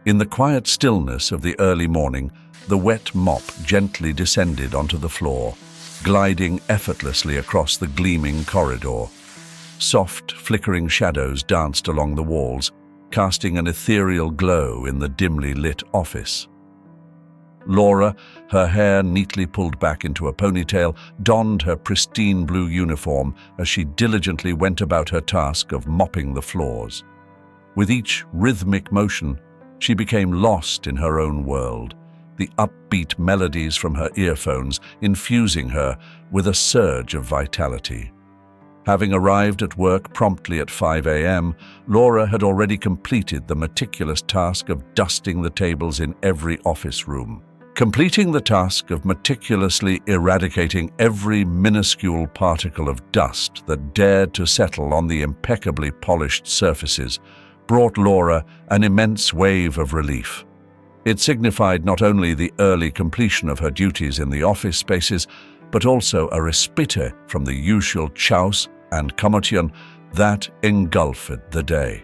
In the quiet stillness of the early morning, the wet mop gently descended onto the floor, gliding effortlessly across the gleaming corridor. Soft, flickering shadows danced along the walls, casting an ethereal glow in the dimly lit office. Laura, her hair neatly pulled back into a ponytail, donned her pristine blue uniform as she diligently went about her task of mopping the floors. With each rhythmic motion, she became lost in her own world, the upbeat melodies from her earphones infusing her with a surge of vitality. Having arrived at work promptly at 5 a.m., Laura had already completed the meticulous task of dusting the tables in every office room. Completing the task of meticulously eradicating every minuscule particle of dust that dared to settle on the impeccably polished surfaces brought Laura an immense wave of relief. It signified not only the early completion of her duties in the office spaces, but also a respite from the usual chaos and commotion that engulfed the day.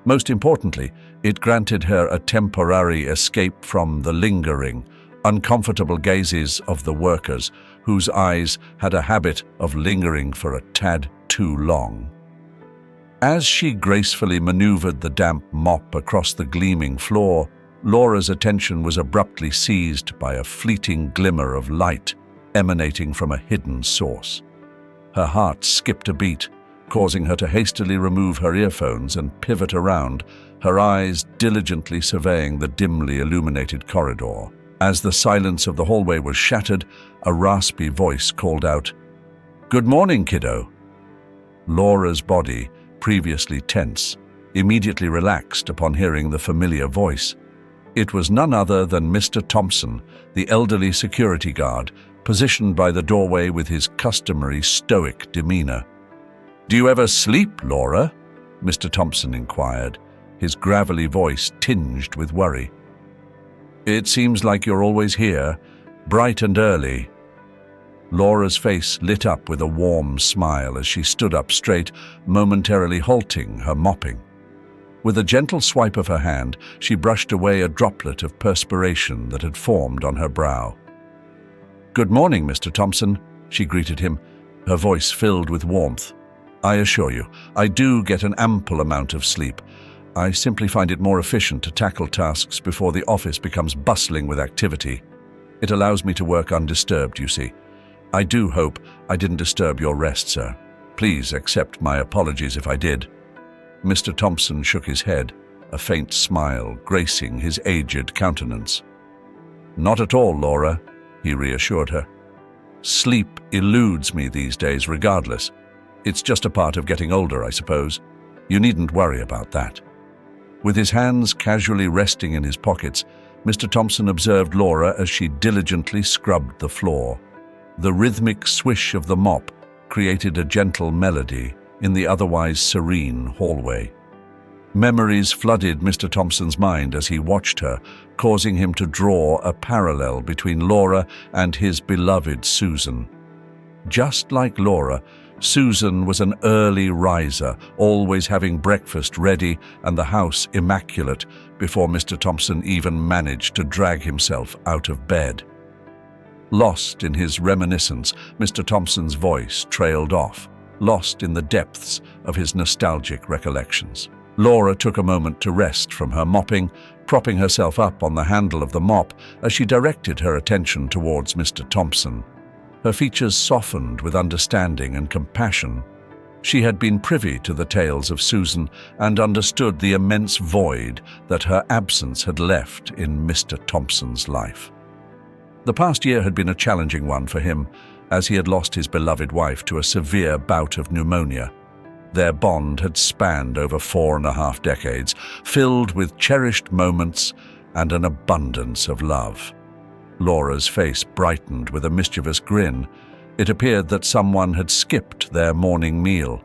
Most importantly, it granted her a temporary escape from the lingering, uncomfortable gazes of the workers, whose eyes had a habit of lingering for a tad too long. As she gracefully maneuvered the damp mop across the gleaming floor, Laura's attention was abruptly seized by a fleeting glimmer of light emanating from a hidden source. Her heart skipped a beat, causing her to hastily remove her earphones and pivot around, her eyes diligently surveying the dimly illuminated corridor. As the silence of the hallway was shattered, a raspy voice called out, "Good morning, kiddo." Laura's body, previously tense, immediately relaxed upon hearing the familiar voice. It was none other than Mr. Thompson, the elderly security guard, positioned by the doorway with his customary stoic demeanor. "Do you ever sleep, Laura?" Mr. Thompson inquired, his gravelly voice tinged with worry. "It seems like you're always here, bright and early." Laura's face lit up with a warm smile as she stood up straight, momentarily halting her mopping. With a gentle swipe of her hand, she brushed away a droplet of perspiration that had formed on her brow. "Good morning, Mr. Thompson," she greeted him, her voice filled with warmth. "I assure you, I do get an ample amount of sleep. I simply find it more efficient to tackle tasks before the office becomes bustling with activity. It allows me to work undisturbed, you see. I do hope I didn't disturb your rest, sir. Please accept my apologies if I did." Mr. Thompson shook his head, a faint smile gracing his aged countenance. "Not at all, Laura," he reassured her. "Sleep eludes me these days regardless. It's just a part of getting older, I suppose. You needn't worry about that." With his hands casually resting in his pockets, Mr. Thompson observed Laura as she diligently scrubbed the floor. The rhythmic swish of the mop created a gentle melody in the otherwise serene hallway. Memories flooded Mr. Thompson's mind as he watched her, causing him to draw a parallel between Laura and his beloved Susan. Just like Laura, Susan was an early riser, always having breakfast ready and the house immaculate before Mr. Thompson even managed to drag himself out of bed. Lost in his reminiscence, Mr. Thompson's voice trailed off, lost in the depths of his nostalgic recollections. Laura took a moment to rest from her mopping, propping herself up on the handle of the mop as she directed her attention towards Mr. Thompson. Her features softened with understanding and compassion. She had been privy to the tales of Susan and understood the immense void that her absence had left in Mr. Thompson's life. The past year had been a challenging one for him, as he had lost his beloved wife to a severe bout of pneumonia. Their bond had spanned over 4.5 decades, filled with cherished moments and an abundance of love. Laura's face brightened with a mischievous grin. It appeared that someone had skipped their morning meal.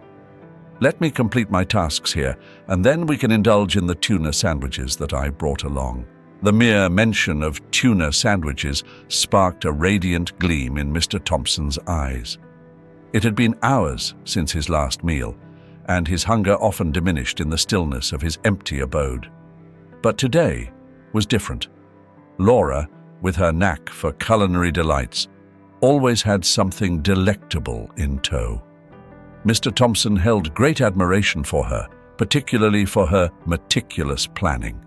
"Let me complete my tasks here, and then we can indulge in the tuna sandwiches that I brought along." The mere mention of tuna sandwiches sparked a radiant gleam in Mr. Thompson's eyes. It had been hours since his last meal, and his hunger often diminished in the stillness of his empty abode. But today, was different. Laura, with her knack for culinary delights, always had something delectable in tow. Mr. Thompson held great admiration for her, particularly for her meticulous planning.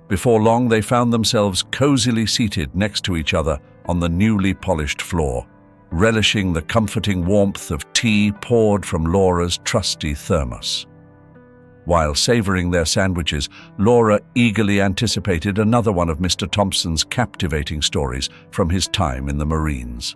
Before long, they found themselves cozily seated next to each other on the newly polished floor, relishing the comforting warmth of tea poured from Laura's trusty thermos. While savoring their sandwiches, Laura eagerly anticipated another one of Mr. Thompson's captivating stories from his time in the Marines.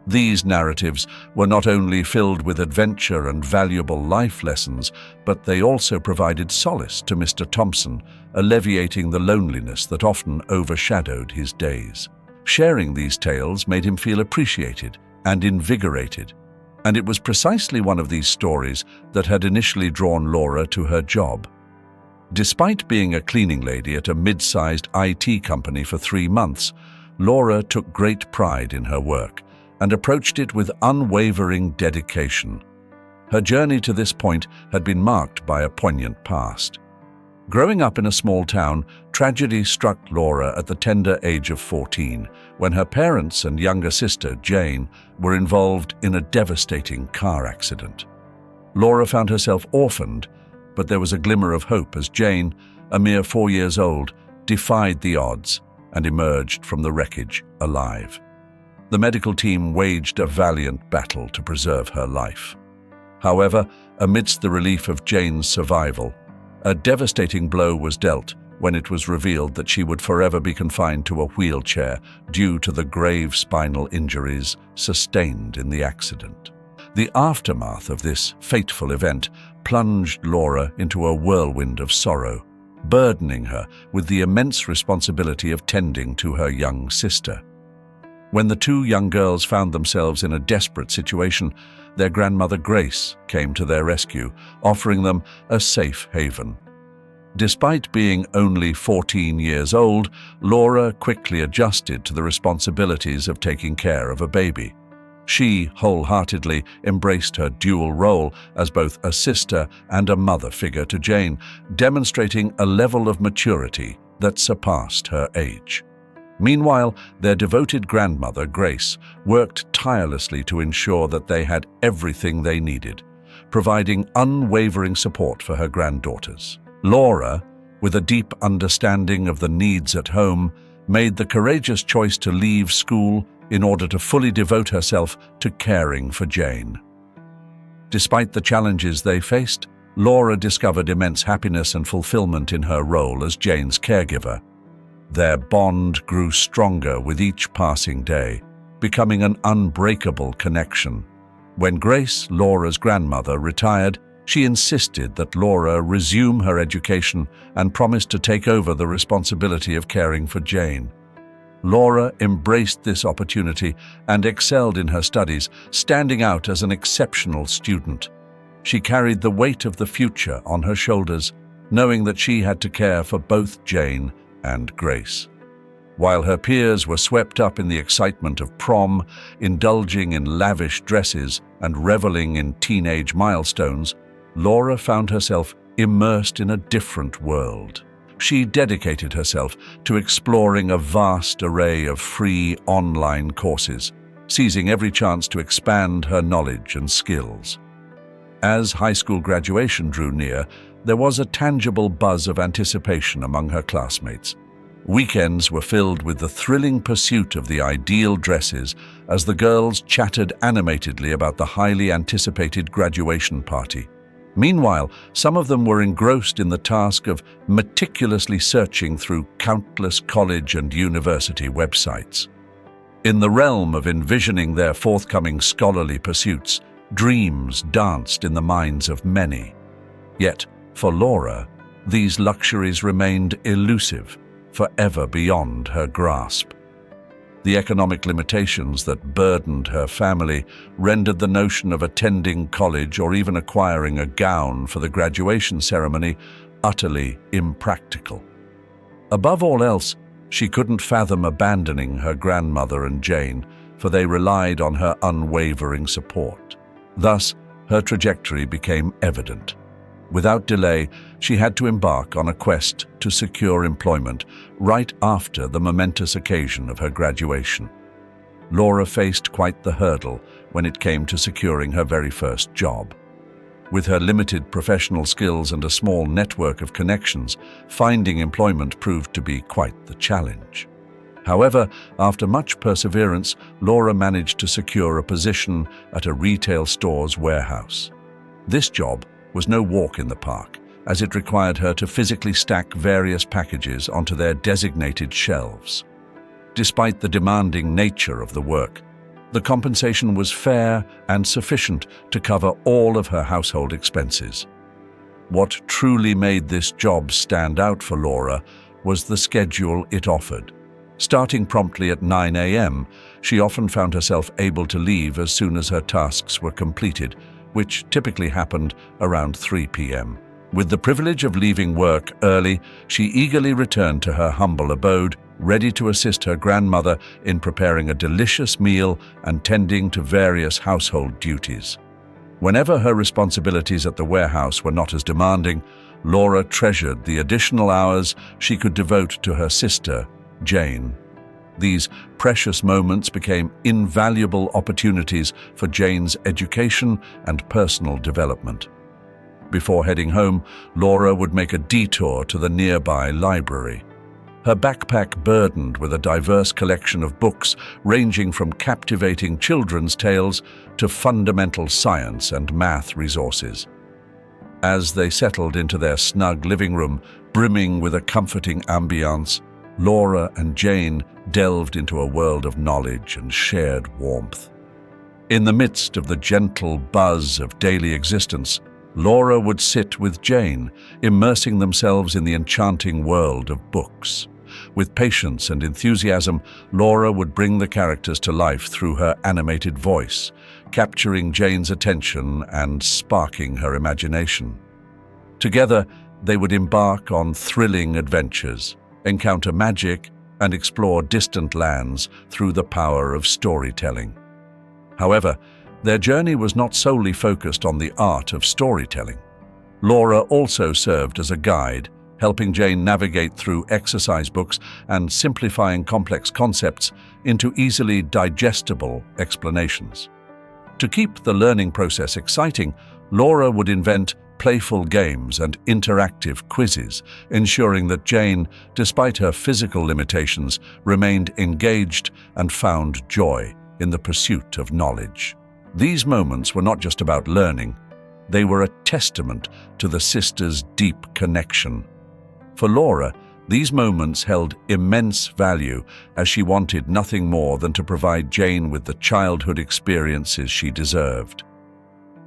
These narratives were not only filled with adventure and valuable life lessons, but they also provided solace to Mr. Thompson, alleviating the loneliness that often overshadowed his days. Sharing these tales made him feel appreciated and invigorated, and it was precisely one of these stories that had initially drawn Laura to her job. Despite being a cleaning lady at a mid-sized IT company for 3 months, Laura took great pride in her work and approached it with unwavering dedication. Her journey to this point had been marked by a poignant past. Growing up in a small town, tragedy struck Laura at the tender age of 14, when her parents and younger sister, Jane, were involved in a devastating car accident. Laura found herself orphaned, but there was a glimmer of hope as Jane, a mere 4 years old, defied the odds and emerged from the wreckage alive. The medical team waged a valiant battle to preserve her life. However, amidst the relief of Jane's survival, a devastating blow was dealt when it was revealed that she would forever be confined to a wheelchair due to the grave spinal injuries sustained in the accident. The aftermath of this fateful event plunged Laura into a whirlwind of sorrow, burdening her with the immense responsibility of tending to her young sister. When the 2 young girls found themselves in a desperate situation, their grandmother Grace came to their rescue, offering them a safe haven. Despite being only 14 years old, Laura quickly adjusted to the responsibilities of taking care of a baby. She wholeheartedly embraced her dual role as both a sister and a mother figure to Jane, demonstrating a level of maturity that surpassed her age. Meanwhile, their devoted grandmother, Grace, worked tirelessly to ensure that they had everything they needed, providing unwavering support for her granddaughters. Laura, with a deep understanding of the needs at home, made the courageous choice to leave school in order to fully devote herself to caring for Jane. Despite the challenges they faced, Laura discovered immense happiness and fulfillment in her role as Jane's caregiver. Their bond grew stronger with each passing day, becoming an unbreakable connection. When Grace, Laura's grandmother, retired, she insisted that Laura resume her education and promised to take over the responsibility of caring for Jane. Laura embraced this opportunity and excelled in her studies, standing out as an exceptional student. She carried the weight of the future on her shoulders, knowing that she had to care for both Jane and Grace. While her peers were swept up in the excitement of prom, indulging in lavish dresses and reveling in teenage milestones, Laura found herself immersed in a different world. She dedicated herself to exploring a vast array of free online courses, seizing every chance to expand her knowledge and skills. As high school graduation drew near, there was a tangible buzz of anticipation among her classmates. Weekends were filled with the thrilling pursuit of the ideal dresses as the girls chattered animatedly about the highly anticipated graduation party. Meanwhile, some of them were engrossed in the task of meticulously searching through countless college and university websites. In the realm of envisioning their forthcoming scholarly pursuits, dreams danced in the minds of many. Yet, for Laura, these luxuries remained elusive, forever beyond her grasp. The economic limitations that burdened her family rendered the notion of attending college or even acquiring a gown for the graduation ceremony utterly impractical. Above all else, she couldn't fathom abandoning her grandmother and Jane, for they relied on her unwavering support. Thus, her trajectory became evident. Without delay, she had to embark on a quest to secure employment right after the momentous occasion of her graduation. Laura faced quite the hurdle when it came to securing her very first job. With her limited professional skills and a small network of connections, finding employment proved to be quite the challenge. However, after much perseverance, Laura managed to secure a position at a retail store's warehouse. This job was no walk in the park, as it required her to physically stack various packages onto their designated shelves. Despite the demanding nature of the work, the compensation was fair and sufficient to cover all of her household expenses. What truly made this job stand out for Laura was the schedule it offered. Starting promptly at 9 a.m., she often found herself able to leave as soon as her tasks were completed, which typically happened around 3 p.m. With the privilege of leaving work early, she eagerly returned to her humble abode, ready to assist her grandmother in preparing a delicious meal and tending to various household duties. Whenever her responsibilities at the warehouse were not as demanding, Laura treasured the additional hours she could devote to her sister, Jane. These precious moments became invaluable opportunities for Jane's education and personal development. Before heading home, Laura would make a detour to the nearby library. Her backpack burdened with a diverse collection of books ranging from captivating children's tales to fundamental science and math resources. As they settled into their snug living room, brimming with a comforting ambiance, Laura and Jane delved into a world of knowledge and shared warmth. In the midst of the gentle buzz of daily existence, Laura would sit with Jane, immersing themselves in the enchanting world of books. With patience and enthusiasm, Laura would bring the characters to life through her animated voice, capturing Jane's attention and sparking her imagination. Together, they would embark on thrilling adventures, encounter magic, and explore distant lands through the power of storytelling. However, their journey was not solely focused on the art of storytelling. Laura also served as a guide, helping Jane navigate through exercise books and simplifying complex concepts into easily digestible explanations. To keep the learning process exciting, Laura would invent playful games and interactive quizzes, ensuring that Jane, despite her physical limitations, remained engaged and found joy in the pursuit of knowledge. These moments were not just about learning, they were a testament to the sisters' deep connection. For Laura, these moments held immense value as she wanted nothing more than to provide Jane with the childhood experiences she deserved.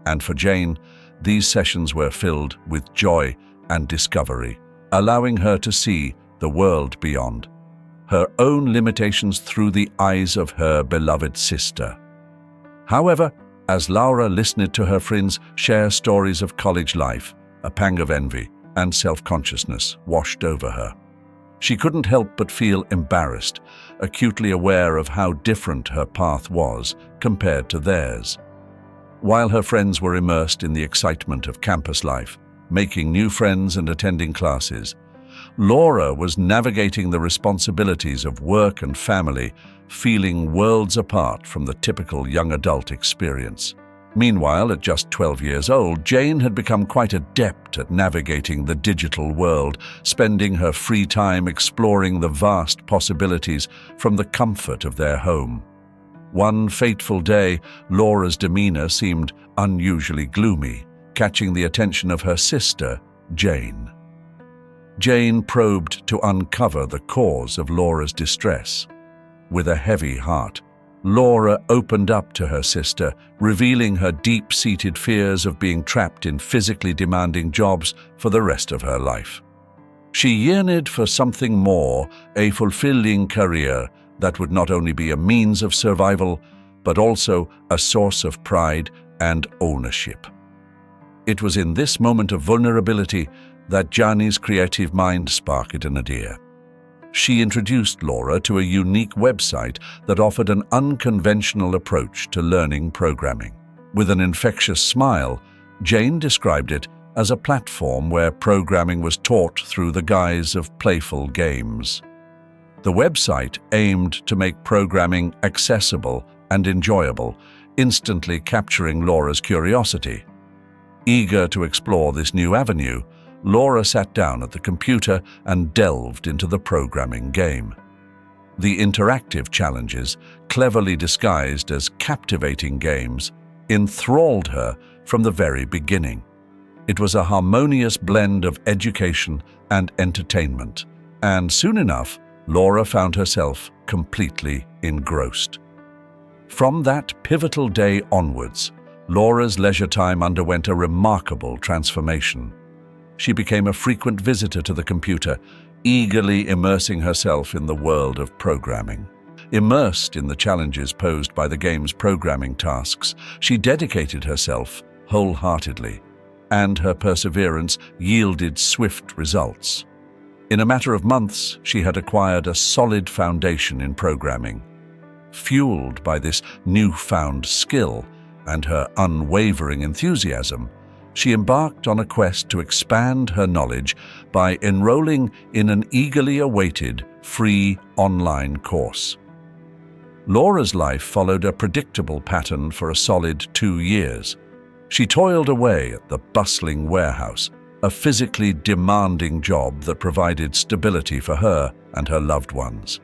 And for Jane, these sessions were filled with joy and discovery, allowing her to see the world beyond her own limitations through the eyes of her beloved sister. However, as Laura listened to her friends share stories of college life, a pang of envy and self-consciousness washed over her. She couldn't help but feel embarrassed, acutely aware of how different her path was compared to theirs. While her friends were immersed in the excitement of campus life, making new friends and attending classes, Laura was navigating the responsibilities of work and family, feeling worlds apart from the typical young adult experience. Meanwhile, at just 12 years old, Jane had become quite adept at navigating the digital world, spending her free time exploring the vast possibilities from the comfort of their home. One fateful day, Laura's demeanor seemed unusually gloomy, catching the attention of her sister, Jane. Jane probed to uncover the cause of Laura's distress. With a heavy heart, Laura opened up to her sister, revealing her deep-seated fears of being trapped in physically demanding jobs for the rest of her life. She yearned for something more, a fulfilling career that would not only be a means of survival, but also a source of pride and ownership. It was in this moment of vulnerability that Jani's creative mind sparked an idea. She introduced Laura to a unique website that offered an unconventional approach to learning programming. With an infectious smile, Jane described it as a platform where programming was taught through the guise of playful games. The website aimed to make programming accessible and enjoyable, instantly capturing Laura's curiosity. Eager to explore this new avenue, Laura sat down at the computer and delved into the programming game. The interactive challenges, cleverly disguised as captivating games, enthralled her from the very beginning. It was a harmonious blend of education and entertainment, and soon enough, Laura found herself completely engrossed. From that pivotal day onwards, Laura's leisure time underwent a remarkable transformation. She became a frequent visitor to the computer, eagerly immersing herself in the world of programming. Immersed in the challenges posed by the game's programming tasks, she dedicated herself wholeheartedly, and her perseverance yielded swift results. In a matter of months, she had acquired a solid foundation in programming. Fueled by this newfound skill and her unwavering enthusiasm, she embarked on a quest to expand her knowledge by enrolling in an eagerly awaited free online course. Laura's life followed a predictable pattern for a solid 2 years. She toiled away at the bustling warehouse, a physically demanding job that provided stability for her and her loved ones.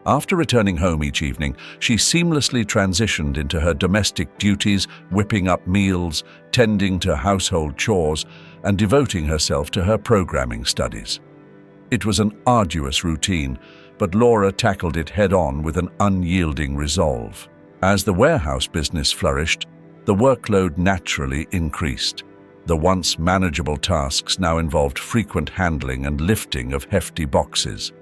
After returning home each evening, she seamlessly transitioned into her domestic duties, whipping up meals, tending to household chores, and devoting herself to her programming studies. It was an arduous routine, but Laura tackled it head-on with an unyielding resolve. As the warehouse business flourished, the workload naturally increased. The once manageable tasks now involved frequent handling and lifting of hefty boxes.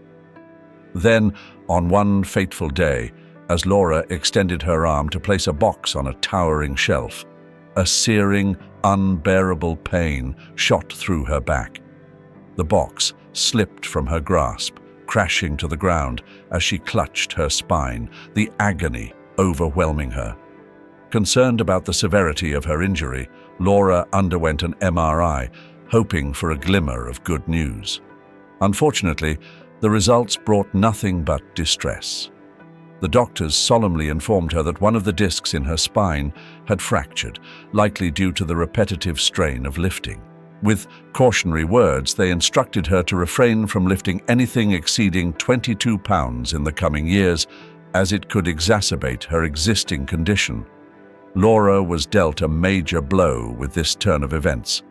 Then, on one fateful day, as Laura extended her arm to place a box on a towering shelf, a searing, unbearable pain shot through her back. The box slipped from her grasp, crashing to the ground as she clutched her spine, the agony overwhelming her. Concerned about the severity of her injury, Laura underwent an MRI, hoping for a glimmer of good news. Unfortunately, the results brought nothing but distress. The doctors solemnly informed her that one of the discs in her spine had fractured, likely due to the repetitive strain of lifting. With cautionary words, they instructed her to refrain from lifting anything exceeding 22 pounds in the coming years, as it could exacerbate her existing condition. Laura was dealt a major blow with this turn of events.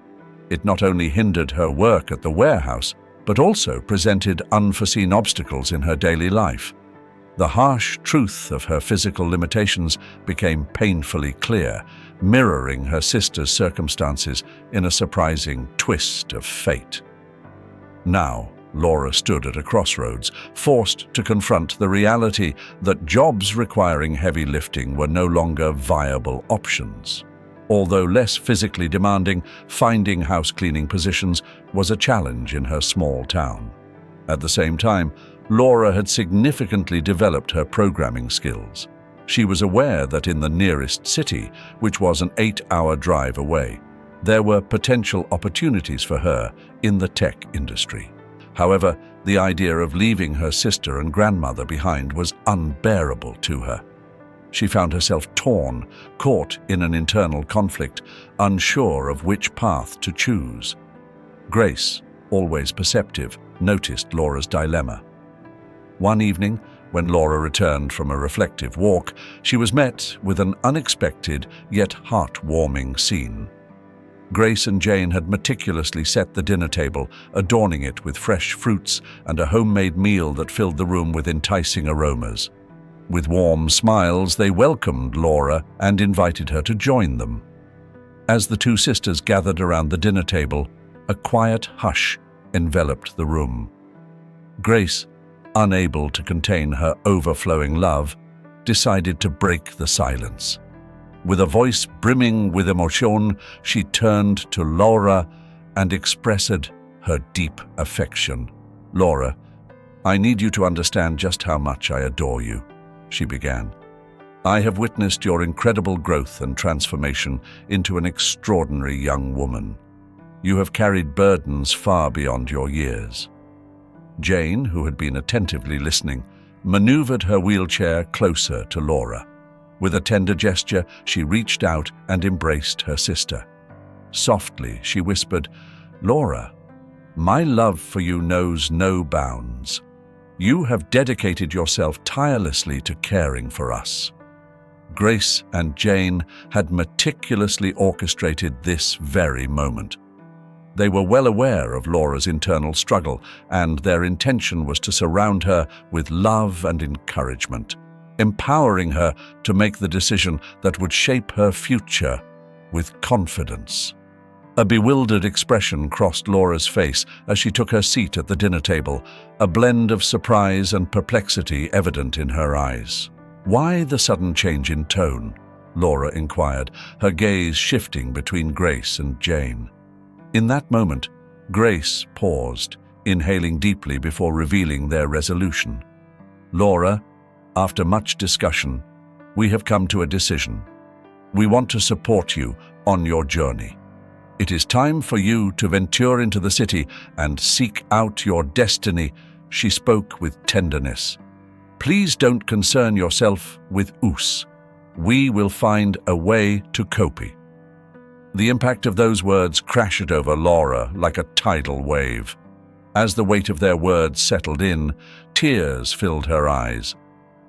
It not only hindered her work at the warehouse, but also presented unforeseen obstacles in her daily life. The harsh truth of her physical limitations became painfully clear, mirroring her sister's circumstances in a surprising twist of fate. Now, Laura stood at a crossroads, forced to confront the reality that jobs requiring heavy lifting were no longer viable options. Although less physically demanding, finding house-cleaning positions was a challenge in her small town. At the same time, Laura had significantly developed her programming skills. She was aware that in the nearest city, which was an 8-hour drive away, there were potential opportunities for her in the tech industry. However, the idea of leaving her sister and grandmother behind was unbearable to her. She found herself torn, caught in an internal conflict, unsure of which path to choose. Grace, always perceptive, noticed Laura's dilemma. One evening, when Laura returned from a reflective walk, she was met with an unexpected yet heartwarming scene. Grace and Jane had meticulously set the dinner table, adorning it with fresh fruits and a homemade meal that filled the room with enticing aromas. With warm smiles, they welcomed Laura and invited her to join them. As the two sisters gathered around the dinner table, a quiet hush enveloped the room. Grace, unable to contain her overflowing love, decided to break the silence. With a voice brimming with emotion, she turned to Laura and expressed her deep affection. "Laura, I need you to understand just how much I adore you," she began. "I have witnessed your incredible growth and transformation into an extraordinary young woman. You have carried burdens far beyond your years." Jane, who had been attentively listening, maneuvered her wheelchair closer to Laura. With a tender gesture, she reached out and embraced her sister. Softly, she whispered, "Laura, my love for you knows no bounds. You have dedicated yourself tirelessly to caring for us." Grace and Jane had meticulously orchestrated this very moment. They were well aware of Laura's internal struggle, and their intention was to surround her with love and encouragement, empowering her to make the decision that would shape her future with confidence. A bewildered expression crossed Laura's face as she took her seat at the dinner table, a blend of surprise and perplexity evident in her eyes. "Why the sudden change in tone?" Laura inquired, her gaze shifting between Grace and Jane. In that moment, Grace paused, inhaling deeply before revealing their resolution. "Laura, after much discussion, we have come to a decision. We want to support you on your journey. It is time for you to venture into the city and seek out your destiny." She spoke with tenderness. "Please don't concern yourself with us. We will find a way to cope." The impact of those words crashed over Laura like a tidal wave. As the weight of their words settled in, tears filled her eyes.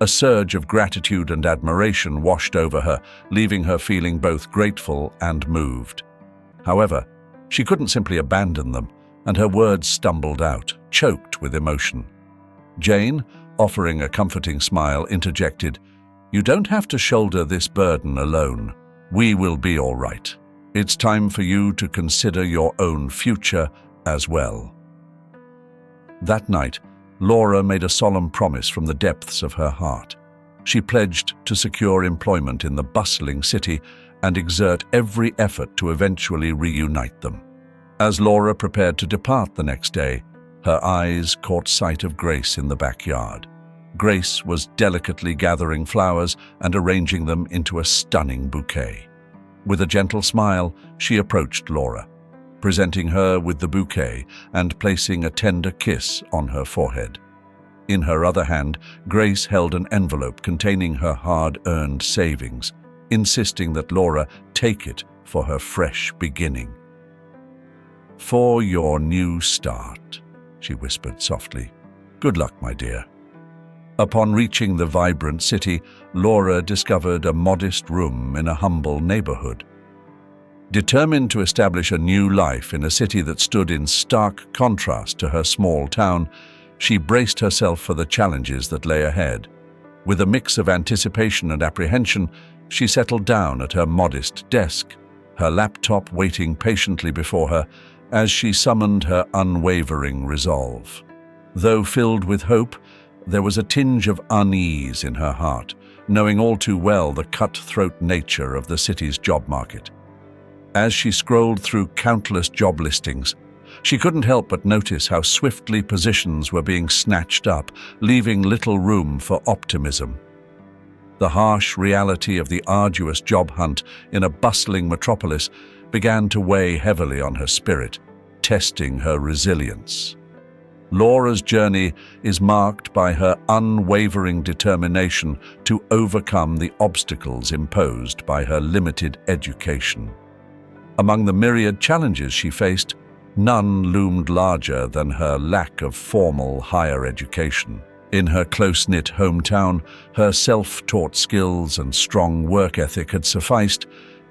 A surge of gratitude and admiration washed over her, leaving her feeling both grateful and moved. However, she couldn't simply abandon them, and her words stumbled out, choked with emotion. Jane, offering a comforting smile, interjected, "You don't have to shoulder this burden alone. We will be all right. It's time for you to consider your own future as well." That night, Laura made a solemn promise from the depths of her heart. She pledged to secure employment in the bustling city and exert every effort to eventually reunite them. As Laura prepared to depart the next day, her eyes caught sight of Grace in the backyard. Grace was delicately gathering flowers and arranging them into a stunning bouquet. With a gentle smile, she approached Laura, presenting her with the bouquet and placing a tender kiss on her forehead. In her other hand, Grace held an envelope containing her hard-earned savings, insisting that Laura take it for her fresh beginning. "For your new start," she whispered softly. "Good luck, my dear." Upon reaching the vibrant city, Laura discovered a modest room in a humble neighborhood. Determined to establish a new life in a city that stood in stark contrast to her small town, she braced herself for the challenges that lay ahead. With a mix of anticipation and apprehension, she settled down at her modest desk, her laptop waiting patiently before her as she summoned her unwavering resolve. Though filled with hope, there was a tinge of unease in her heart, knowing all too well the cutthroat nature of the city's job market. As she scrolled through countless job listings, she couldn't help but notice how swiftly positions were being snatched up, leaving little room for optimism. The harsh reality of the arduous job hunt in a bustling metropolis began to weigh heavily on her spirit, testing her resilience. Laura's journey is marked by her unwavering determination to overcome the obstacles imposed by her limited education. Among the myriad challenges she faced, none loomed larger than her lack of formal higher education. In her close-knit hometown, her self-taught skills and strong work ethic had sufficed,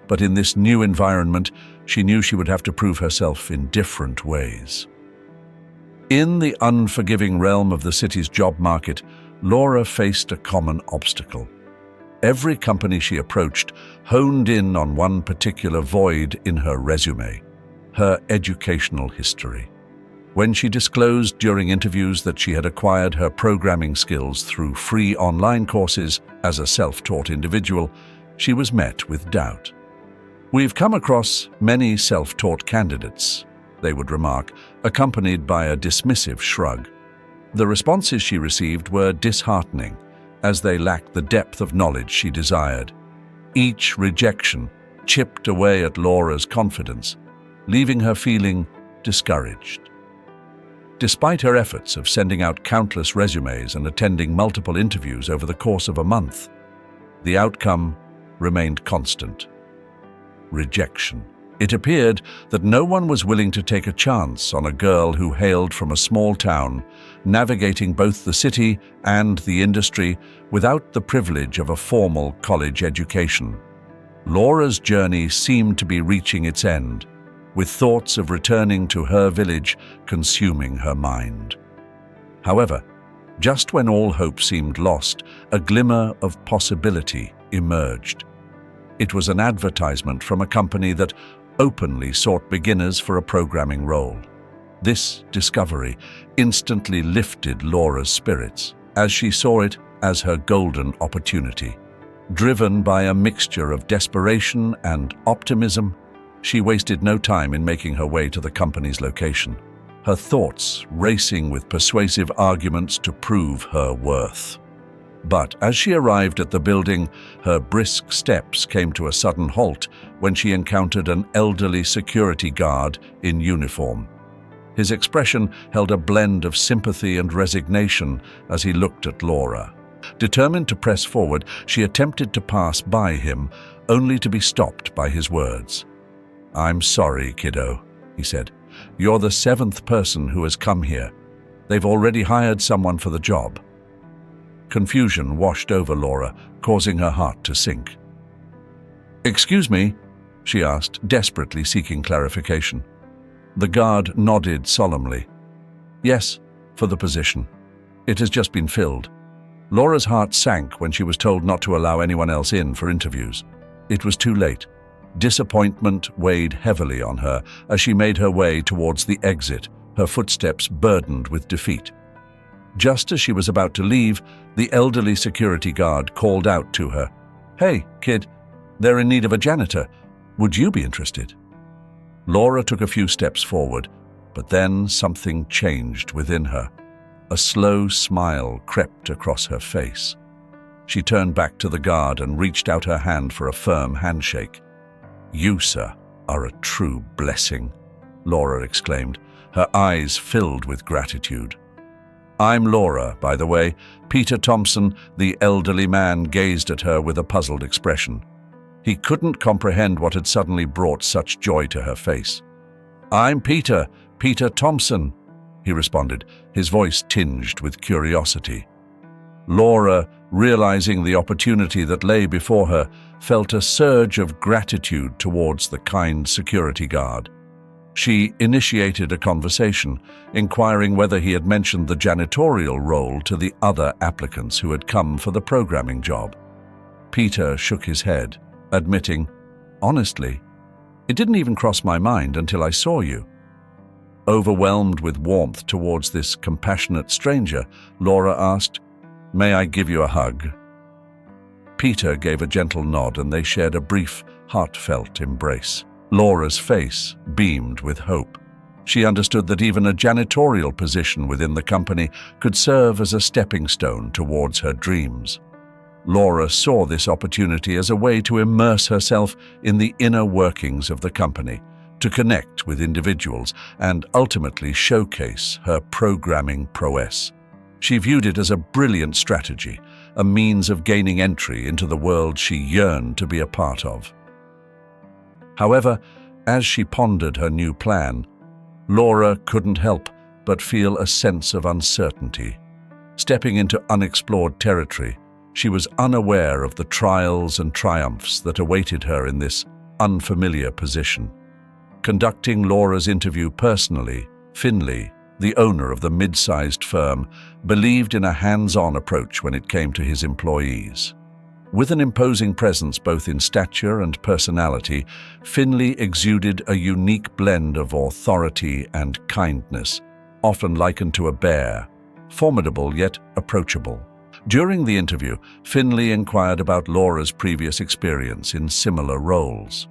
but in this new environment, she knew she would have to prove herself in different ways. In the unforgiving realm of the city's job market, Laura faced a common obstacle. Every company she approached honed in on one particular void in her resume: her educational history. When she disclosed during interviews that she had acquired her programming skills through free online courses as a self-taught individual, she was met with doubt. "We've come across many self-taught candidates," they would remark, accompanied by a dismissive shrug. The responses she received were disheartening, as they lacked the depth of knowledge she desired. Each rejection chipped away at Laura's confidence, leaving her feeling discouraged. Despite her efforts of sending out countless resumes and attending multiple interviews over the course of a month, the outcome remained constant: rejection. It appeared that no one was willing to take a chance on a girl who hailed from a small town, navigating both the city and the industry without the privilege of a formal college education. Laura's journey seemed to be reaching its end, with thoughts of returning to her village consuming her mind. However, just when all hope seemed lost, a glimmer of possibility emerged. It was an advertisement from a company that openly sought beginners for a programming role. This discovery instantly lifted Laura's spirits, as she saw it as her golden opportunity. Driven by a mixture of desperation and optimism, she wasted no time in making her way to the company's location, her thoughts racing with persuasive arguments to prove her worth. But as she arrived at the building, her brisk steps came to a sudden halt when she encountered an elderly security guard in uniform. His expression held a blend of sympathy and resignation as he looked at Laura. Determined to press forward, she attempted to pass by him, only to be stopped by his words. "I'm sorry, kiddo," he said. "You're the 7th person who has come here. They've already hired someone for the job." Confusion washed over Laura, causing her heart to sink. "Excuse me?" she asked, desperately seeking clarification. The guard nodded solemnly. "Yes, for the position. It has just been filled." Laura's heart sank when she was told not to allow anyone else in for interviews. It was too late. Disappointment weighed heavily on her as she made her way towards the exit, her footsteps burdened with defeat. Just as she was about to leave, the elderly security guard called out to her, "Hey, kid, they're in need of a janitor. Would you be interested?" Laura took a few steps forward, but then something changed within her. A slow smile crept across her face. She turned back to the guard and reached out her hand for a firm handshake. "You, sir, are a true blessing," Laura exclaimed, her eyes filled with gratitude. "I'm Laura, by the way." Peter Thompson, the elderly man, gazed at her with a puzzled expression. He couldn't comprehend what had suddenly brought such joy to her face. "I'm Peter Thompson," he responded, his voice tinged with curiosity. Laura, realizing the opportunity that lay before her, felt a surge of gratitude towards the kind security guard. She initiated a conversation, inquiring whether he had mentioned the janitorial role to the other applicants who had come for the programming job. Peter shook his head, admitting, "Honestly, it didn't even cross my mind until I saw you." Overwhelmed with warmth towards this compassionate stranger, Laura asked, "May I give you a hug?" Peter gave a gentle nod and they shared a brief, heartfelt embrace. Laura's face beamed with hope. She understood that even a janitorial position within the company could serve as a stepping stone towards her dreams. Laura saw this opportunity as a way to immerse herself in the inner workings of the company, to connect with individuals and ultimately showcase her programming prowess. She viewed it as a brilliant strategy, a means of gaining entry into the world she yearned to be a part of. However, as she pondered her new plan, Laura couldn't help but feel a sense of uncertainty. Stepping into unexplored territory, she was unaware of the trials and triumphs that awaited her in this unfamiliar position. Conducting Laura's interview personally, Finley, the owner of the mid-sized firm, believed in a hands-on approach when it came to his employees. With an imposing presence both in stature and personality, Finley exuded a unique blend of authority and kindness, often likened to a bear, formidable yet approachable. During the interview, Finley inquired about Laura's previous experience in similar roles.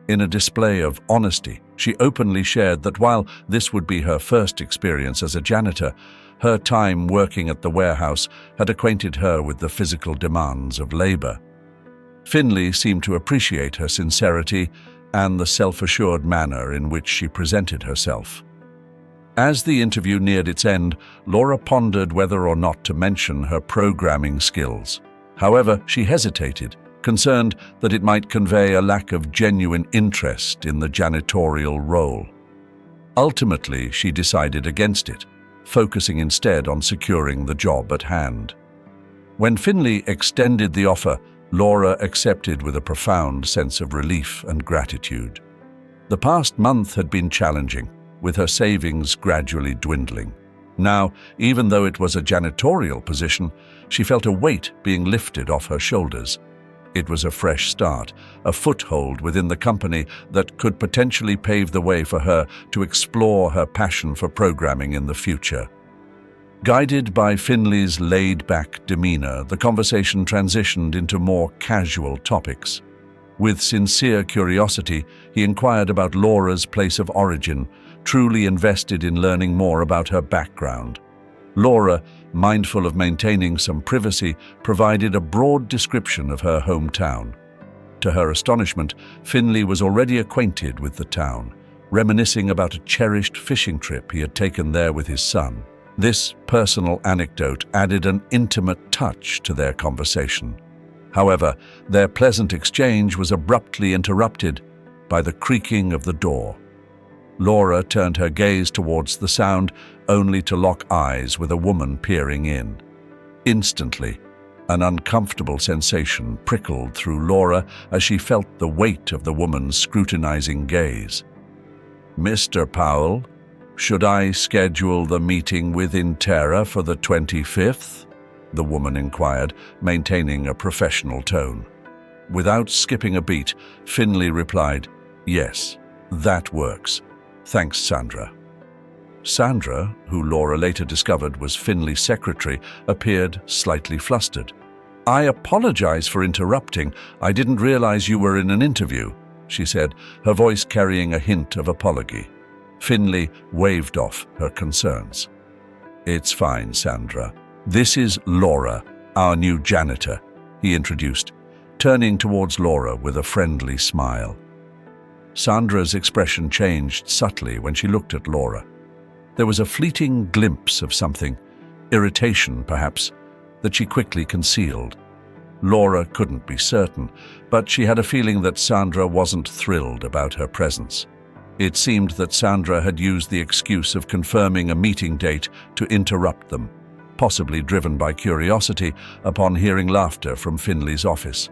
In a display of honesty, she openly shared that while this would be her first experience as a janitor, her time working at the warehouse had acquainted her with the physical demands of labor. Finley seemed to appreciate her sincerity and the self-assured manner in which she presented herself. As the interview neared its end, Laura pondered whether or not to mention her programming skills. However, she hesitated, concerned that it might convey a lack of genuine interest in the janitorial role. Ultimately, she decided against it, focusing instead on securing the job at hand. When Finley extended the offer, Laura accepted with a profound sense of relief and gratitude. The past month had been challenging, with her savings gradually dwindling. Now, even though it was a janitorial position, she felt a weight being lifted off her shoulders. It was a fresh start, a foothold within the company that could potentially pave the way for her to explore her passion for programming in the future. Guided by Finley's laid-back demeanor, the conversation transitioned into more casual topics. With sincere curiosity, he inquired about Laura's place of origin, truly invested in learning more about her background. Laura, mindful of maintaining some privacy, provided a broad description of her hometown. To her astonishment, Finley was already acquainted with the town, reminiscing about a cherished fishing trip he had taken there with his son. This personal anecdote added an intimate touch to their conversation. However, their pleasant exchange was abruptly interrupted by the creaking of the door. Laura turned her gaze towards the sound, only to lock eyes with a woman peering in. Instantly, an uncomfortable sensation prickled through Laura as she felt the weight of the woman's scrutinizing gaze. "Mr. Powell, should I schedule the meeting with Intera for the 25th? The woman inquired, maintaining a professional tone. Without skipping a beat, Finley replied, "Yes, that works. Thanks, Sandra." Sandra, who Laura later discovered was Finley's secretary, appeared slightly flustered. "I apologize for interrupting. I didn't realize you were in an interview," she said, her voice carrying a hint of apology. Finley waved off her concerns. "It's fine, Sandra. This is Laura, our new janitor," he introduced, turning towards Laura with a friendly smile. Sandra's expression changed subtly when she looked at Laura. There was a fleeting glimpse of something, irritation perhaps, that she quickly concealed. Laura couldn't be certain, but she had a feeling that Sandra wasn't thrilled about her presence. It seemed that Sandra had used the excuse of confirming a meeting date to interrupt them, possibly driven by curiosity upon hearing laughter from Finley's office.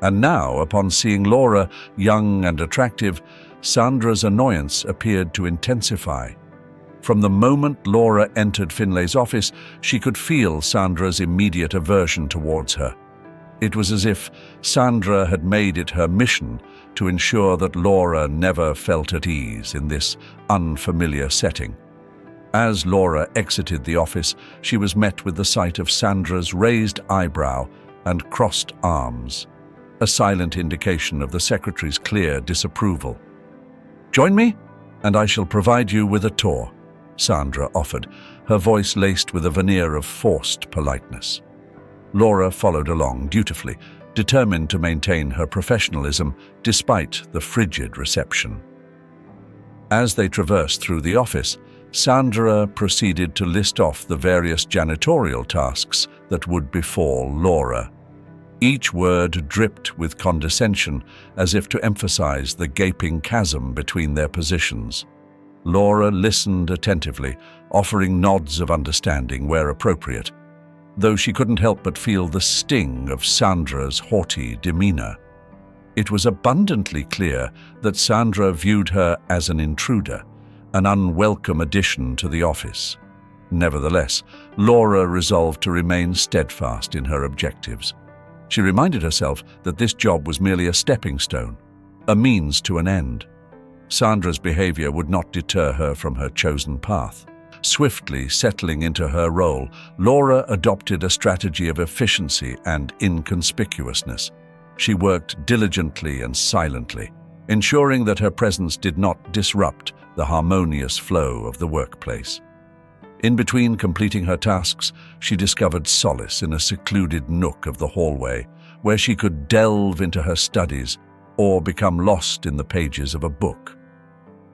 And now, upon seeing Laura, young and attractive, Sandra's annoyance appeared to intensify. From the moment Laura entered Finley's office, she could feel Sandra's immediate aversion towards her. It was as if Sandra had made it her mission to ensure that Laura never felt at ease in this unfamiliar setting. As Laura exited the office, she was met with the sight of Sandra's raised eyebrow and crossed arms, a silent indication of the secretary's clear disapproval. "Join me, and I shall provide you with a tour," Sandra offered, her voice laced with a veneer of forced politeness. Laura followed along dutifully, determined to maintain her professionalism despite the frigid reception. As they traversed through the office, Sandra proceeded to list off the various janitorial tasks that would befall Laura. Each word dripped with condescension, as if to emphasize the gaping chasm between their positions. Laura listened attentively, offering nods of understanding where appropriate, though she couldn't help but feel the sting of Sandra's haughty demeanor. It was abundantly clear that Sandra viewed her as an intruder, an unwelcome addition to the office. Nevertheless, Laura resolved to remain steadfast in her objectives. She reminded herself that this job was merely a stepping stone, a means to an end. Sandra's behavior would not deter her from her chosen path. Swiftly settling into her role, Laura adopted a strategy of efficiency and inconspicuousness. She worked diligently and silently, ensuring that her presence did not disrupt the harmonious flow of the workplace. In between completing her tasks, she discovered solace in a secluded nook of the hallway, where she could delve into her studies or become lost in the pages of a book.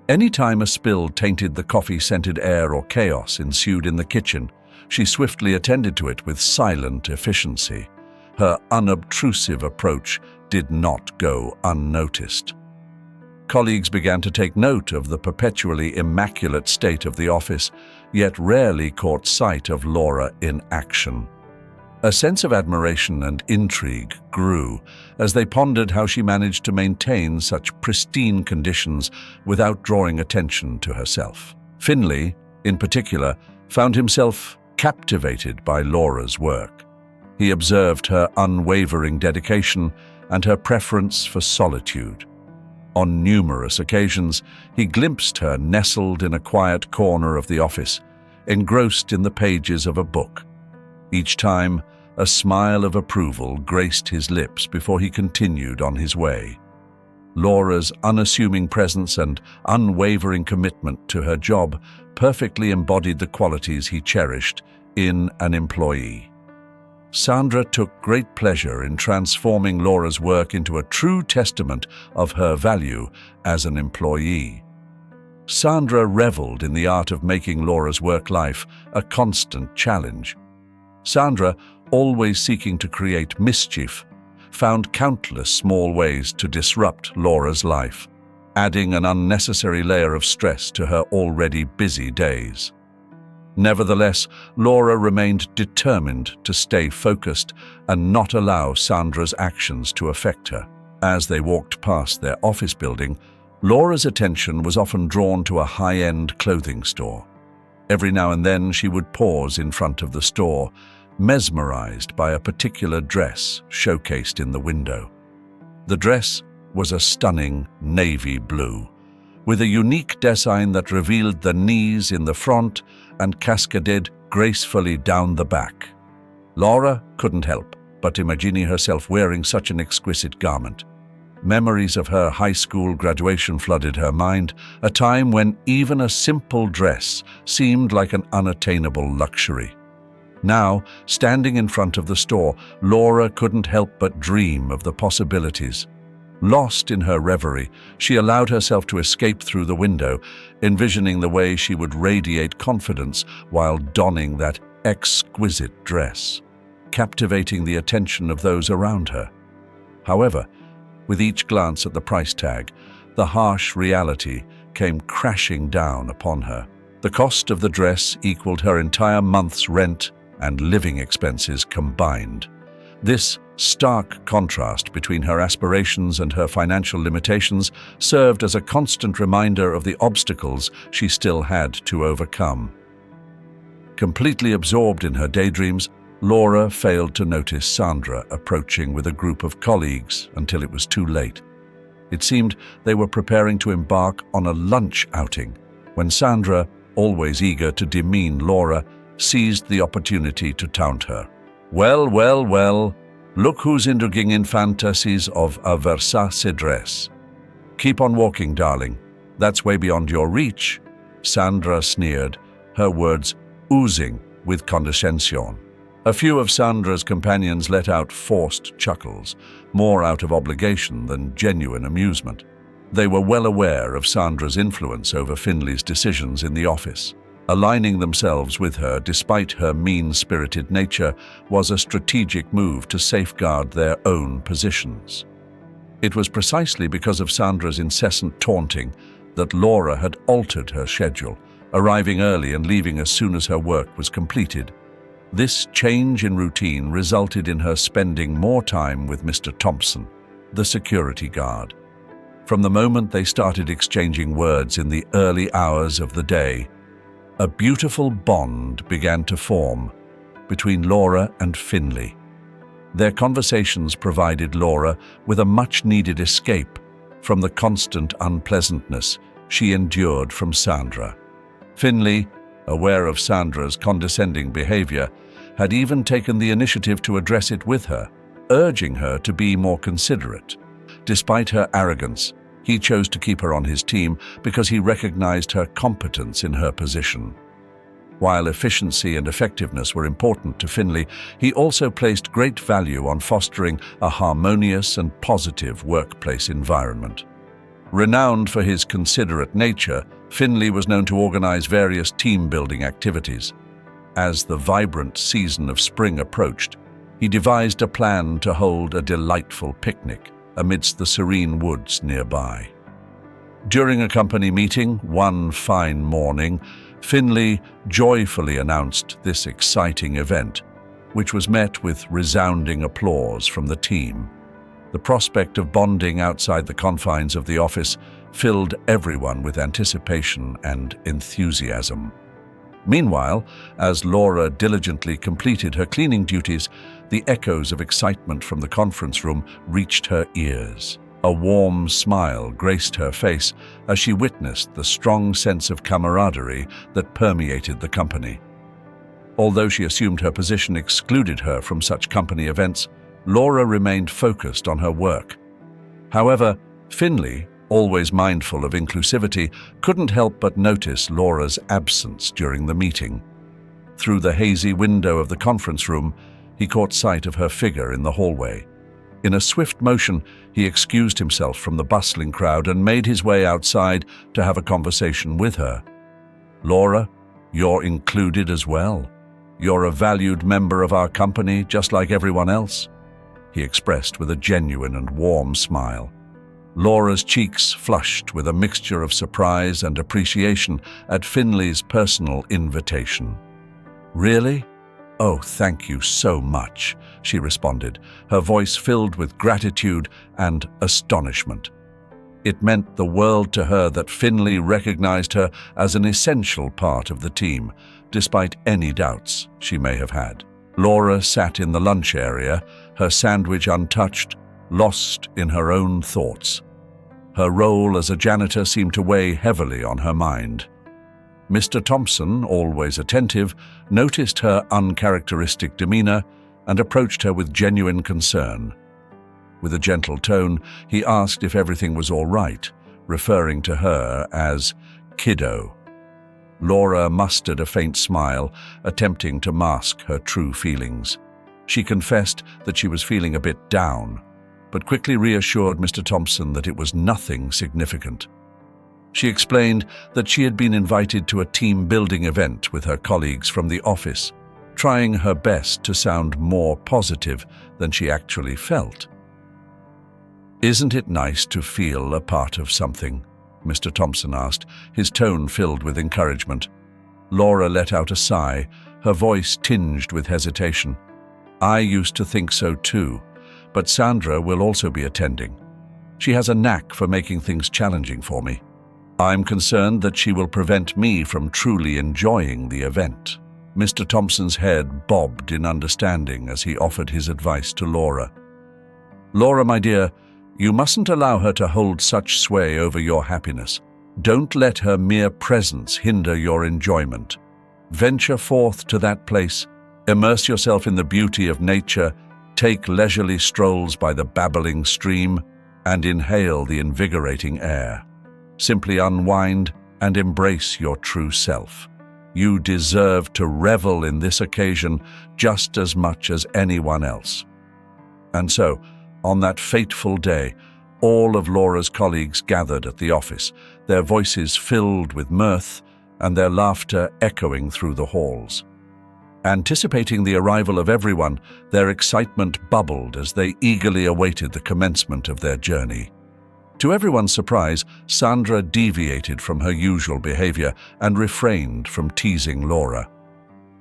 Any time a spill tainted the coffee-scented air or chaos ensued in the kitchen, she swiftly attended to it with silent efficiency. Her unobtrusive approach did not go unnoticed. Colleagues began to take note of the perpetually immaculate state of the office, yet rarely caught sight of Laura in action. A sense of admiration and intrigue grew as they pondered how she managed to maintain such pristine conditions without drawing attention to herself. Finley, in particular, found himself captivated by Laura's work. He observed her unwavering dedication and her preference for solitude. On numerous occasions, he glimpsed her nestled in a quiet corner of the office, engrossed in the pages of a book. Each time, a smile of approval graced his lips before he continued on his way. Laura's unassuming presence and unwavering commitment to her job perfectly embodied the qualities he cherished in an employee. Sandra took great pleasure in transforming Laura's work into a true testament of her value as an employee. Sandra reveled in the art of making Laura's work life a constant challenge. Sandra, always seeking to create mischief, found countless small ways to disrupt Laura's life, adding an unnecessary layer of stress to her already busy days. Nevertheless, Laura remained determined to stay focused and not allow Sandra's actions to affect her. As they walked past their office building, Laura's attention was often drawn to a high-end clothing store. Every now and then she would pause in front of the store, mesmerized by a particular dress showcased in the window. The dress was a stunning navy blue, with a unique design that revealed the knees in the front and cascaded gracefully down the back. Laura couldn't help but imagining herself wearing such an exquisite garment. Memories of her high school graduation flooded her mind, a time when even a simple dress seemed like an unattainable luxury. Now, standing in front of the store, Laura couldn't help but dream of the possibilities. Lost in her reverie, she allowed herself to escape through the window, envisioning the way she would radiate confidence while donning that exquisite dress, captivating the attention of those around her. However, with each glance at the price tag, the harsh reality came crashing down upon her. The cost of the dress equaled her entire month's rent and living expenses combined. This stark contrast between her aspirations and her financial limitations served as a constant reminder of the obstacles she still had to overcome. Completely absorbed in her daydreams, Laura failed to notice Sandra approaching with a group of colleagues until it was too late. It seemed they were preparing to embark on a lunch outing when Sandra, always eager to demean Laura, seized the opportunity to taunt her. Well, well, well, look who's indulging in fantasies of a Versace dress. Keep on walking, darling. That's way beyond your reach, Sandra sneered, her words oozing with condescension. A few of Sandra's companions let out forced chuckles, more out of obligation than genuine amusement. They were well aware of Sandra's influence over Finley's decisions in the office. Aligning themselves with her despite her mean-spirited nature was a strategic move to safeguard their own positions. It was precisely because of Sandra's incessant taunting that Laura had altered her schedule, arriving early and leaving as soon as her work was completed. This change in routine resulted in her spending more time with Mr. Thompson, the security guard. From the moment they started exchanging words in the early hours of the day, a beautiful bond began to form between Laura and Finley. Their conversations provided Laura with a much-needed escape from the constant unpleasantness she endured from Sandra. Finley, aware of Sandra's condescending behavior, had even taken the initiative to address it with her, urging her to be more considerate. Despite her arrogance, he chose to keep her on his team because he recognized her competence in her position. While efficiency and effectiveness were important to Finley, he also placed great value on fostering a harmonious and positive workplace environment. Renowned for his considerate nature, Finley was known to organize various team-building activities. As the vibrant season of spring approached, he devised a plan to hold a delightful picnic amidst the serene woods nearby. During a company meeting one fine morning, Finley joyfully announced this exciting event, which was met with resounding applause from the team. The prospect of bonding outside the confines of the office filled everyone with anticipation and enthusiasm. Meanwhile, as Laura diligently completed her cleaning duties, the echoes of excitement from the conference room reached her ears. A warm smile graced her face as she witnessed the strong sense of camaraderie that permeated the company. Although she assumed her position excluded her from such company events, Laura remained focused on her work. However, Finley, always mindful of inclusivity, couldn't help but notice Laura's absence during the meeting. Through the hazy window of the conference room, he caught sight of her figure in the hallway. In a swift motion, he excused himself from the bustling crowd and made his way outside to have a conversation with her. "Laura, you're included as well. You're a valued member of our company, just like everyone else," he expressed with a genuine and warm smile. Laura's cheeks flushed with a mixture of surprise and appreciation at Finley's personal invitation. "Really? Oh, thank you so much," she responded, her voice filled with gratitude and astonishment. It meant the world to her that Finley recognized her as an essential part of the team, despite any doubts she may have had. Laura sat in the lunch area, her sandwich untouched, lost in her own thoughts. Her role as a janitor seemed to weigh heavily on her mind. Mr. Thompson, always attentive, noticed her uncharacteristic demeanor and approached her with genuine concern. With a gentle tone, he asked if everything was all right, referring to her as "kiddo." Laura mustered a faint smile, attempting to mask her true feelings. She confessed that she was feeling a bit down, but quickly reassured Mr. Thompson that it was nothing significant. She explained that she had been invited to a team-building event with her colleagues from the office, trying her best to sound more positive than she actually felt. "Isn't it nice to feel a part of something?" Mr. Thompson asked, his tone filled with encouragement. Laura let out a sigh, her voice tinged with hesitation. "I used to think so too, but Sandra will also be attending. She has a knack for making things challenging for me. I'm concerned that she will prevent me from truly enjoying the event." Mr. Thompson's head bobbed in understanding as he offered his advice to Laura. "Laura, my dear, you mustn't allow her to hold such sway over your happiness. Don't let her mere presence hinder your enjoyment. Venture forth to that place, immerse yourself in the beauty of nature, take leisurely strolls by the babbling stream, and inhale the invigorating air. Simply unwind and embrace your true self. You deserve to revel in this occasion just as much as anyone else." And so, on that fateful day, all of Laura's colleagues gathered at the office, their voices filled with mirth and their laughter echoing through the halls. Anticipating the arrival of everyone, their excitement bubbled as they eagerly awaited the commencement of their journey. To everyone's surprise, Sandra deviated from her usual behavior and refrained from teasing Laura.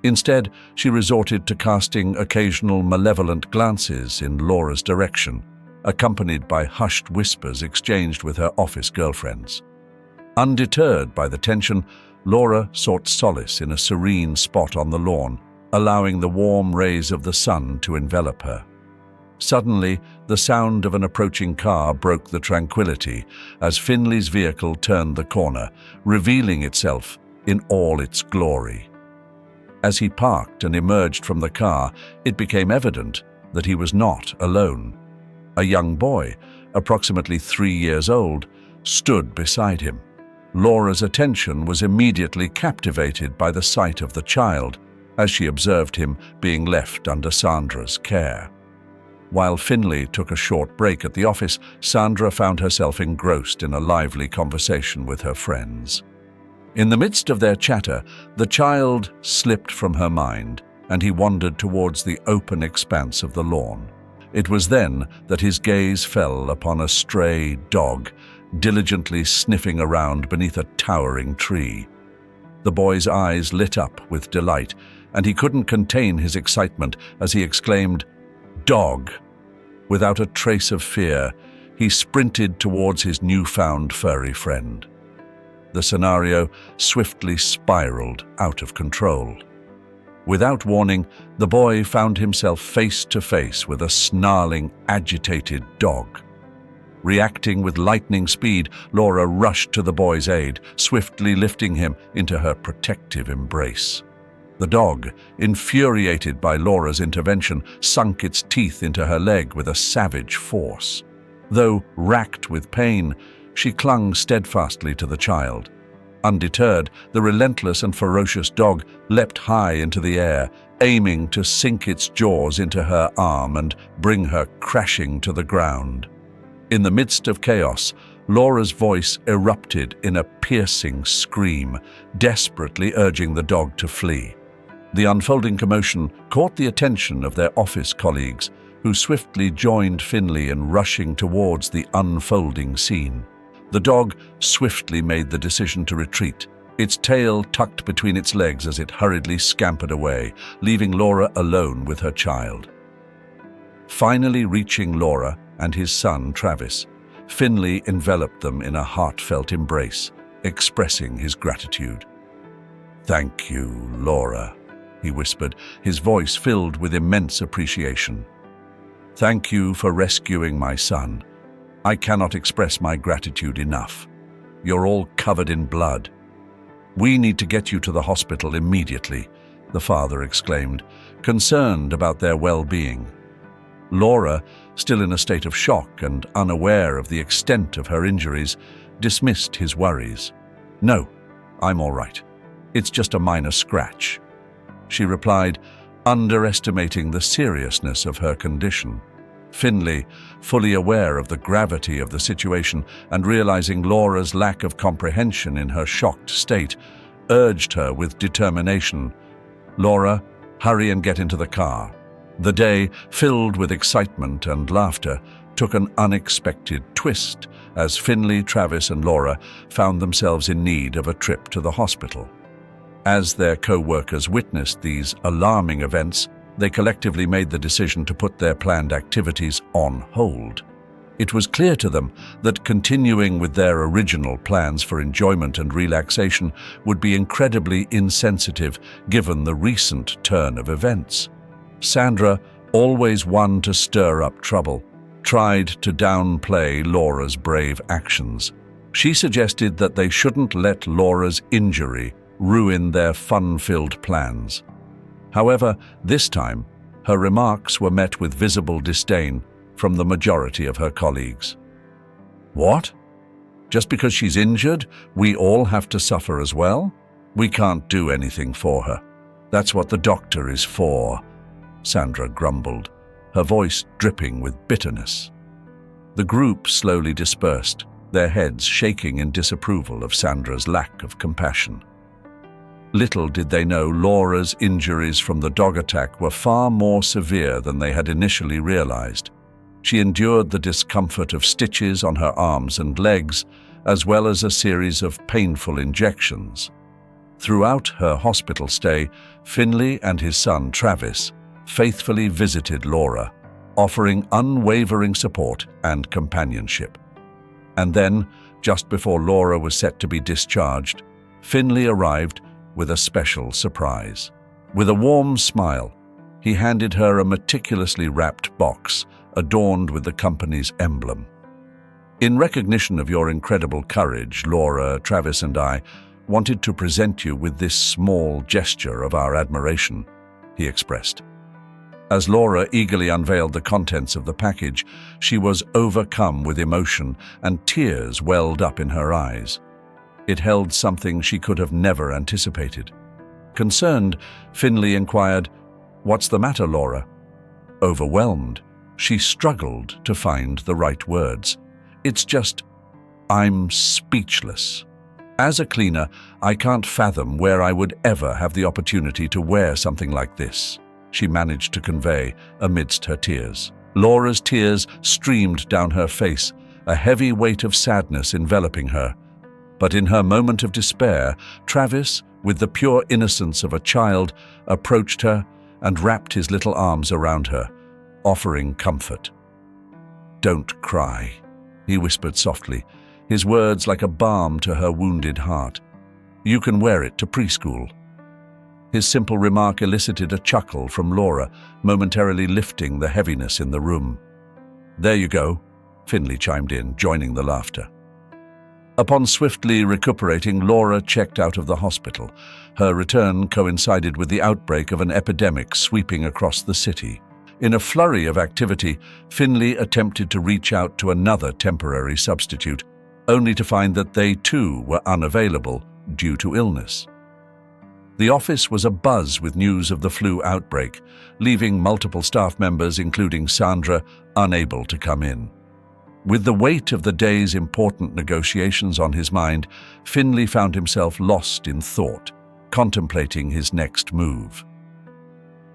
Instead, she resorted to casting occasional malevolent glances in Laura's direction, accompanied by hushed whispers exchanged with her office girlfriends. Undeterred by the tension, Laura sought solace in a serene spot on the lawn, allowing the warm rays of the sun to envelop her. Suddenly, the sound of an approaching car broke the tranquility as Finley's vehicle turned the corner, revealing itself in all its glory. As he parked and emerged from the car, it became evident that he was not alone. A young boy, approximately 3 years old, stood beside him. Laura's attention was immediately captivated by the sight of the child, as she observed him being left under Sandra's care. While Finley took a short break at the office, Sandra found herself engrossed in a lively conversation with her friends. In the midst of their chatter, the child slipped from her mind, and he wandered towards the open expanse of the lawn. It was then that his gaze fell upon a stray dog, diligently sniffing around beneath a towering tree. The boy's eyes lit up with delight, and he couldn't contain his excitement as he exclaimed, "Dog!" Without a trace of fear, he sprinted towards his newfound furry friend. The scenario swiftly spiraled out of control. Without warning, the boy found himself face to face with a snarling, agitated dog. Reacting with lightning speed, Laura rushed to the boy's aid, swiftly lifting him into her protective embrace. The dog, infuriated by Laura's intervention, sunk its teeth into her leg with a savage force. Though racked with pain, she clung steadfastly to the child. Undeterred, the relentless and ferocious dog leapt high into the air, aiming to sink its jaws into her arm and bring her crashing to the ground. In the midst of chaos, Laura's voice erupted in a piercing scream, desperately urging the dog to flee. The unfolding commotion caught the attention of their office colleagues, who swiftly joined Finley in rushing towards the unfolding scene. The dog swiftly made the decision to retreat, its tail tucked between its legs as it hurriedly scampered away, leaving Laura alone with her child. Finally reaching Laura and his son Travis, Finley enveloped them in a heartfelt embrace, expressing his gratitude. "Thank you, Laura," he whispered, his voice filled with immense appreciation. "Thank you for rescuing my son. I cannot express my gratitude enough. You're all covered in blood." "We need to get you to the hospital immediately," the father exclaimed, concerned about their well-being. Laura, still in a state of shock and unaware of the extent of her injuries, dismissed his worries. "No, I'm all right. It's just a minor scratch," she replied, underestimating the seriousness of her condition. Finley, fully aware of the gravity of the situation and realizing Laura's lack of comprehension in her shocked state, urged her with determination, "Laura, hurry and get into the car." The day, filled with excitement and laughter, took an unexpected twist as Finley, Travis, and Laura found themselves in need of a trip to the hospital. As their co-workers witnessed these alarming events, they collectively made the decision to put their planned activities on hold. It was clear to them that continuing with their original plans for enjoyment and relaxation would be incredibly insensitive given the recent turn of events. Sandra, always one to stir up trouble, tried to downplay Laura's brave actions. She suggested that they shouldn't let Laura's injury ruin their fun-filled plans. However, this time, her remarks were met with visible disdain from the majority of her colleagues. "What? Just because she's injured, we all have to suffer as well? We can't do anything for her. That's what the doctor is for," Sandra grumbled, her voice dripping with bitterness. The group slowly dispersed, their heads shaking in disapproval of Sandra's lack of compassion. Little did they know Laura's injuries from the dog attack were far more severe than they had initially realized. She endured the discomfort of stitches on her arms and legs, as well as a series of painful injections. Throughout her hospital stay, Finley and his son Travis faithfully visited Laura, offering unwavering support and companionship. And then, just before Laura was set to be discharged, Finley arrived with a special surprise. With a warm smile, he handed her a meticulously wrapped box adorned with the company's emblem. "In recognition of your incredible courage, Laura, Travis, and I wanted to present you with this small gesture of our admiration," he expressed. As Laura eagerly unveiled the contents of the package, she was overcome with emotion and tears welled up in her eyes. It held something she could have never anticipated. Concerned, Finley inquired, "What's the matter, Laura?" Overwhelmed, she struggled to find the right words. "It's just, I'm speechless. As a cleaner, I can't fathom where I would ever have the opportunity to wear something like this," she managed to convey amidst her tears. Laura's tears streamed down her face, a heavy weight of sadness enveloping her. But in her moment of despair, Travis, with the pure innocence of a child, approached her and wrapped his little arms around her, offering comfort. "Don't cry," he whispered softly, his words like a balm to her wounded heart. "You can wear it to preschool." His simple remark elicited a chuckle from Laura, momentarily lifting the heaviness in the room. "There you go," Finley chimed in, joining the laughter. Upon swiftly recuperating, Laura checked out of the hospital. Her return coincided with the outbreak of an epidemic sweeping across the city. In a flurry of activity, Finley attempted to reach out to another temporary substitute, only to find that they too were unavailable due to illness. The office was abuzz with news of the flu outbreak, leaving multiple staff members, including Sandra, unable to come in. With the weight of the day's important negotiations on his mind, Finley found himself lost in thought, contemplating his next move.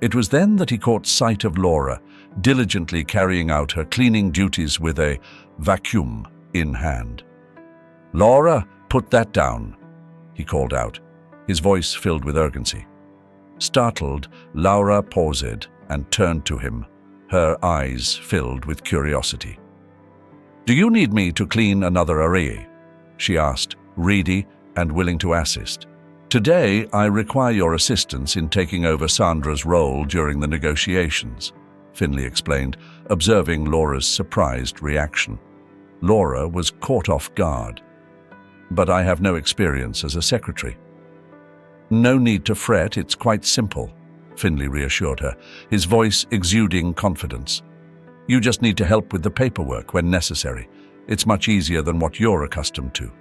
It was then that he caught sight of Laura, diligently carrying out her cleaning duties with a vacuum in hand. "Laura, put that down," he called out, his voice filled with urgency. Startled, Laura paused and turned to him, her eyes filled with curiosity. "Do you need me to clean another area?" she asked, ready and willing to assist. "Today, I require your assistance in taking over Sandra's role during the negotiations," Finley explained, observing Laura's surprised reaction. Laura was caught off guard. "But I have no experience as a secretary." "No need to fret, it's quite simple," Finley reassured her, his voice exuding confidence. "You just need to help with the paperwork when necessary. It's much easier than what you're accustomed to."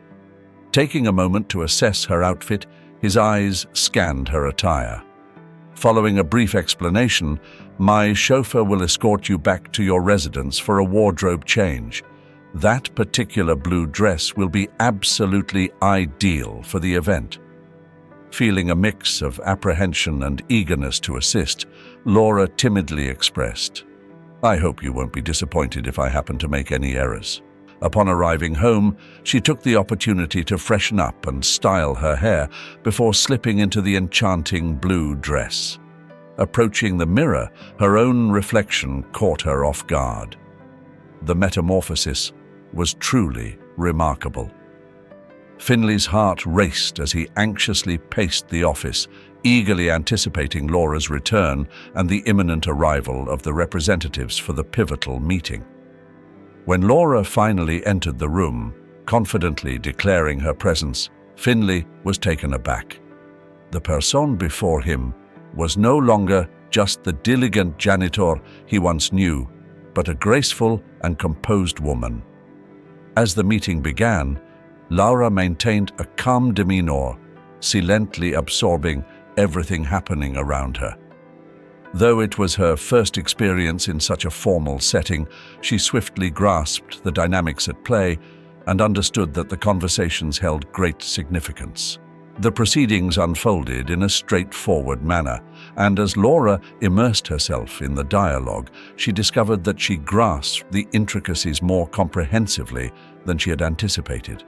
Taking a moment to assess her outfit, his eyes scanned her attire. Following a brief explanation, "My chauffeur will escort you back to your residence for a wardrobe change. That particular blue dress will be absolutely ideal for the event." Feeling a mix of apprehension and eagerness to assist, Laura timidly expressed, "I hope you won't be disappointed if I happen to make any errors." Upon arriving home, she took the opportunity to freshen up and style her hair before slipping into the enchanting blue dress. Approaching the mirror, her own reflection caught her off guard. The metamorphosis was truly remarkable. Finley's heart raced as he anxiously paced the office, eagerly anticipating Laura's return and the imminent arrival of the representatives for the pivotal meeting. When Laura finally entered the room, confidently declaring her presence, Finley was taken aback. The person before him was no longer just the diligent janitor he once knew, but a graceful and composed woman. As the meeting began, Laura maintained a calm demeanor, silently absorbing everything happening around her. Though it was her first experience in such a formal setting, she swiftly grasped the dynamics at play and understood that the conversations held great significance. The proceedings unfolded in a straightforward manner, and as Laura immersed herself in the dialogue, she discovered that she grasped the intricacies more comprehensively than she had anticipated.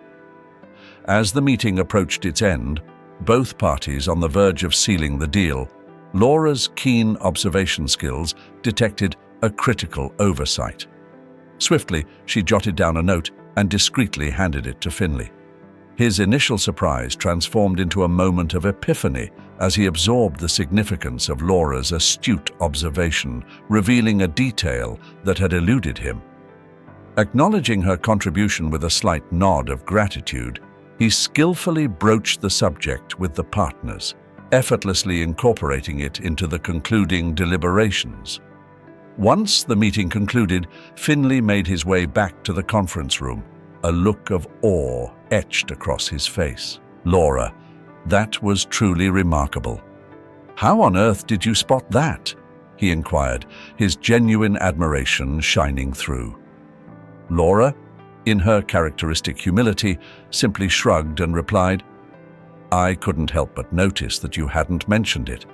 As the meeting approached its end, both parties on the verge of sealing the deal, Laura's keen observation skills detected a critical oversight. Swiftly, she jotted down a note and discreetly handed it to Finley. His initial surprise transformed into a moment of epiphany as he absorbed the significance of Laura's astute observation, revealing a detail that had eluded him. Acknowledging her contribution with a slight nod of gratitude, he skillfully broached the subject with the partners, effortlessly incorporating it into the concluding deliberations. Once the meeting concluded, Finley made his way back to the conference room, a look of awe etched across his face. "Laura, that was truly remarkable. How on earth did you spot that?" he inquired, his genuine admiration shining through. Laura, in her characteristic humility, simply shrugged and replied, "I couldn't help but notice that you hadn't mentioned it,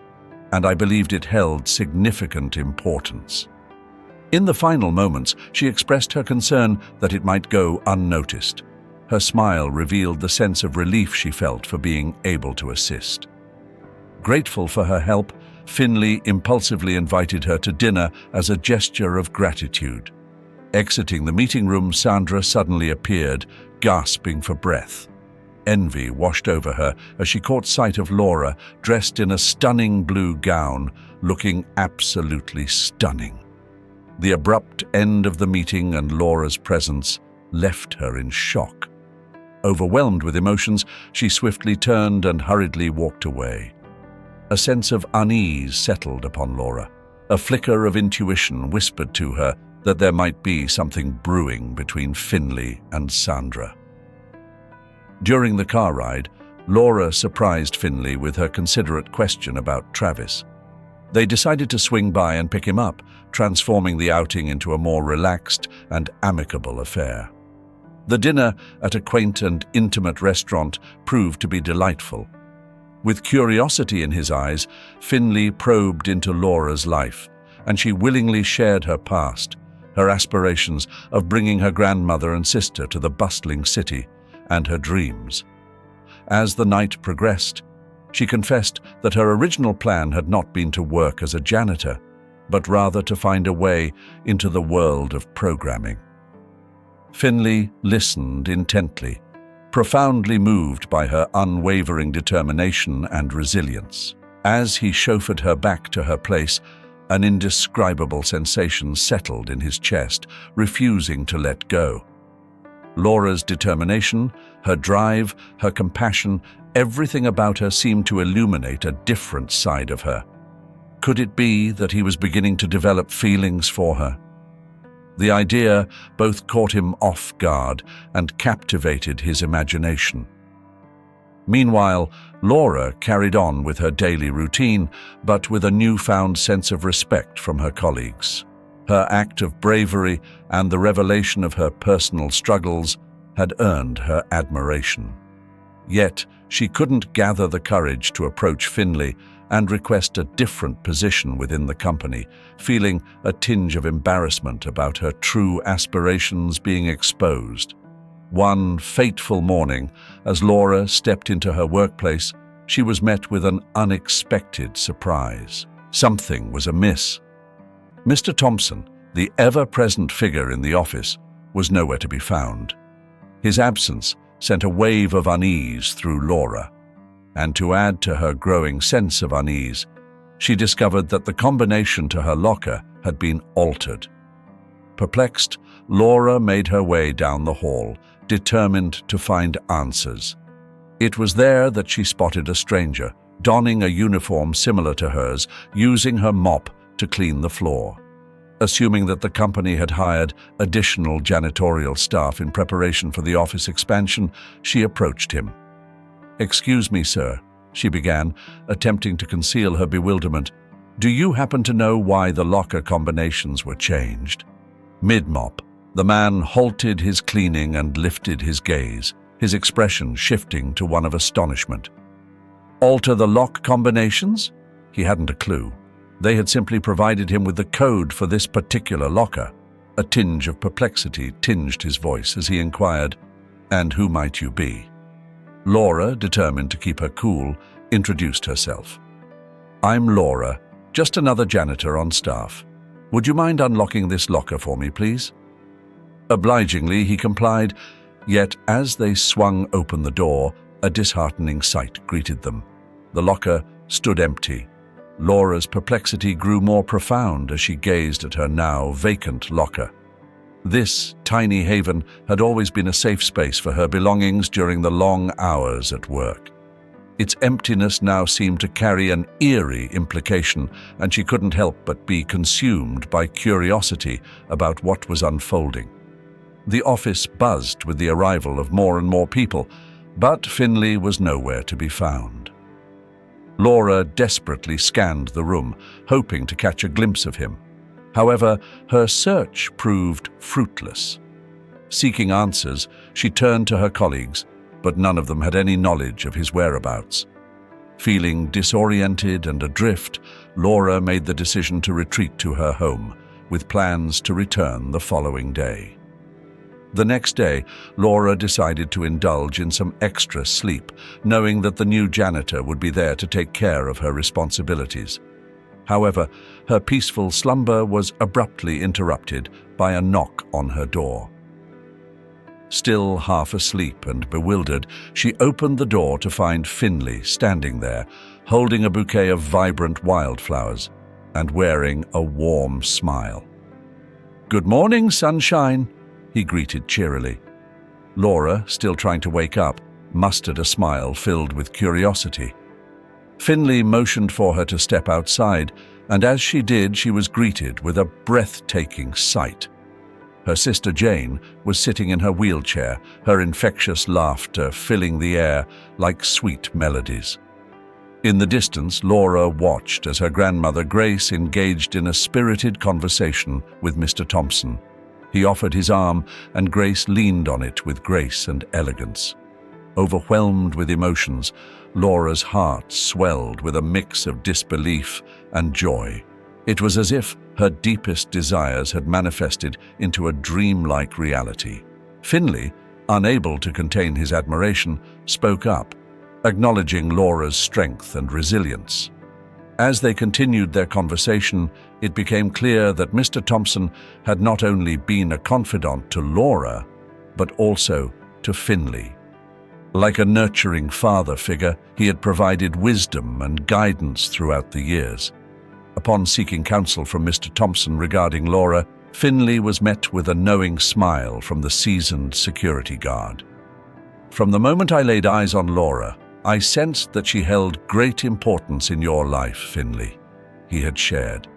and I believed it held significant importance." In the final moments, she expressed her concern that it might go unnoticed. Her smile revealed the sense of relief she felt for being able to assist. Grateful for her help, Finley impulsively invited her to dinner as a gesture of gratitude. Exiting the meeting room, Sandra suddenly appeared, gasping for breath. Envy washed over her as she caught sight of Laura, dressed in a stunning blue gown, looking absolutely stunning. The abrupt end of the meeting and Laura's presence left her in shock. Overwhelmed with emotions, she swiftly turned and hurriedly walked away. A sense of unease settled upon Laura. A flicker of intuition whispered to her that there might be something brewing between Finley and Sandra. During the car ride, Laura surprised Finley with her considerate question about Travis. They decided to swing by and pick him up, transforming the outing into a more relaxed and amicable affair. The dinner at a quaint and intimate restaurant proved to be delightful. With curiosity in his eyes, Finley probed into Laura's life, and she willingly shared her past, her aspirations of bringing her grandmother and sister to the bustling city, and her dreams. As the night progressed, she confessed that her original plan had not been to work as a janitor, but rather to find a way into the world of programming. Finley listened intently, profoundly moved by her unwavering determination and resilience. As he chauffeured her back to her place, an indescribable sensation settled in his chest, refusing to let go. Laura's determination, her drive, her compassion, everything about her seemed to illuminate a different side of her. Could it be that he was beginning to develop feelings for her? The idea both caught him off guard and captivated his imagination. Meanwhile, Laura carried on with her daily routine, but with a newfound sense of respect from her colleagues. Her act of bravery and the revelation of her personal struggles had earned her admiration. Yet, she couldn't gather the courage to approach Finley and request a different position within the company, feeling a tinge of embarrassment about her true aspirations being exposed. One fateful morning, as Laura stepped into her workplace, she was met with an unexpected surprise. Something was amiss. Mr. Thompson, the ever-present figure in the office, was nowhere to be found. His absence sent a wave of unease through Laura, and to add to her growing sense of unease, she discovered that the combination to her locker had been altered. Perplexed, Laura made her way down the hall, determined to find answers. It was there that she spotted a stranger, donning a uniform similar to hers, using her mop to clean the floor. Assuming that the company had hired additional janitorial staff in preparation for the office expansion, she approached him. "Excuse me, sir," she began, attempting to conceal her bewilderment. "Do you happen to know why the locker combinations were changed?" Mid-mop, the man halted his cleaning and lifted his gaze, his expression shifting to one of astonishment. Alter the lock combinations? He hadn't a clue. They had simply provided him with the code for this particular locker. A tinge of perplexity tinged his voice as he inquired, "And who might you be?" Laura, determined to keep her cool, introduced herself. "I'm Laura, just another janitor on staff. Would you mind unlocking this locker for me, please?" Obligingly, he complied, yet as they swung open the door, a disheartening sight greeted them. The locker stood empty. Laura's perplexity grew more profound as she gazed at her now vacant locker. This tiny haven had always been a safe space for her belongings during the long hours at work. Its emptiness now seemed to carry an eerie implication, and she couldn't help but be consumed by curiosity about what was unfolding. The office buzzed with the arrival of more and more people, but Finley was nowhere to be found. Laura desperately scanned the room, hoping to catch a glimpse of him. However, her search proved fruitless. Seeking answers, she turned to her colleagues, but none of them had any knowledge of his whereabouts. Feeling disoriented and adrift, Laura made the decision to retreat to her home, with plans to return the following day. The next day, Laura decided to indulge in some extra sleep, knowing that the new janitor would be there to take care of her responsibilities. However, her peaceful slumber was abruptly interrupted by a knock on her door. Still half asleep and bewildered, she opened the door to find Finley standing there, holding a bouquet of vibrant wildflowers and wearing a warm smile. "Good morning, sunshine," he greeted cheerily. Laura, still trying to wake up, mustered a smile filled with curiosity. Finley motioned for her to step outside, and as she did, she was greeted with a breathtaking sight. Her sister Jane was sitting in her wheelchair, her infectious laughter filling the air like sweet melodies. In the distance, Laura watched as her grandmother Grace engaged in a spirited conversation with Mr. Thompson. He offered his arm, and Grace leaned on it with grace and elegance. Overwhelmed with emotions, Laura's heart swelled with a mix of disbelief and joy. It was as if her deepest desires had manifested into a dreamlike reality. Finley, unable to contain his admiration, spoke up, acknowledging Laura's strength and resilience. As they continued their conversation, it became clear that Mr. Thompson had not only been a confidant to Laura, but also to Finley. Like a nurturing father figure, he had provided wisdom and guidance throughout the years. Upon seeking counsel from Mr. Thompson regarding Laura, Finley was met with a knowing smile from the seasoned security guard. "From the moment I laid eyes on Laura, I sensed that she held great importance in your life, Finley," he had shared.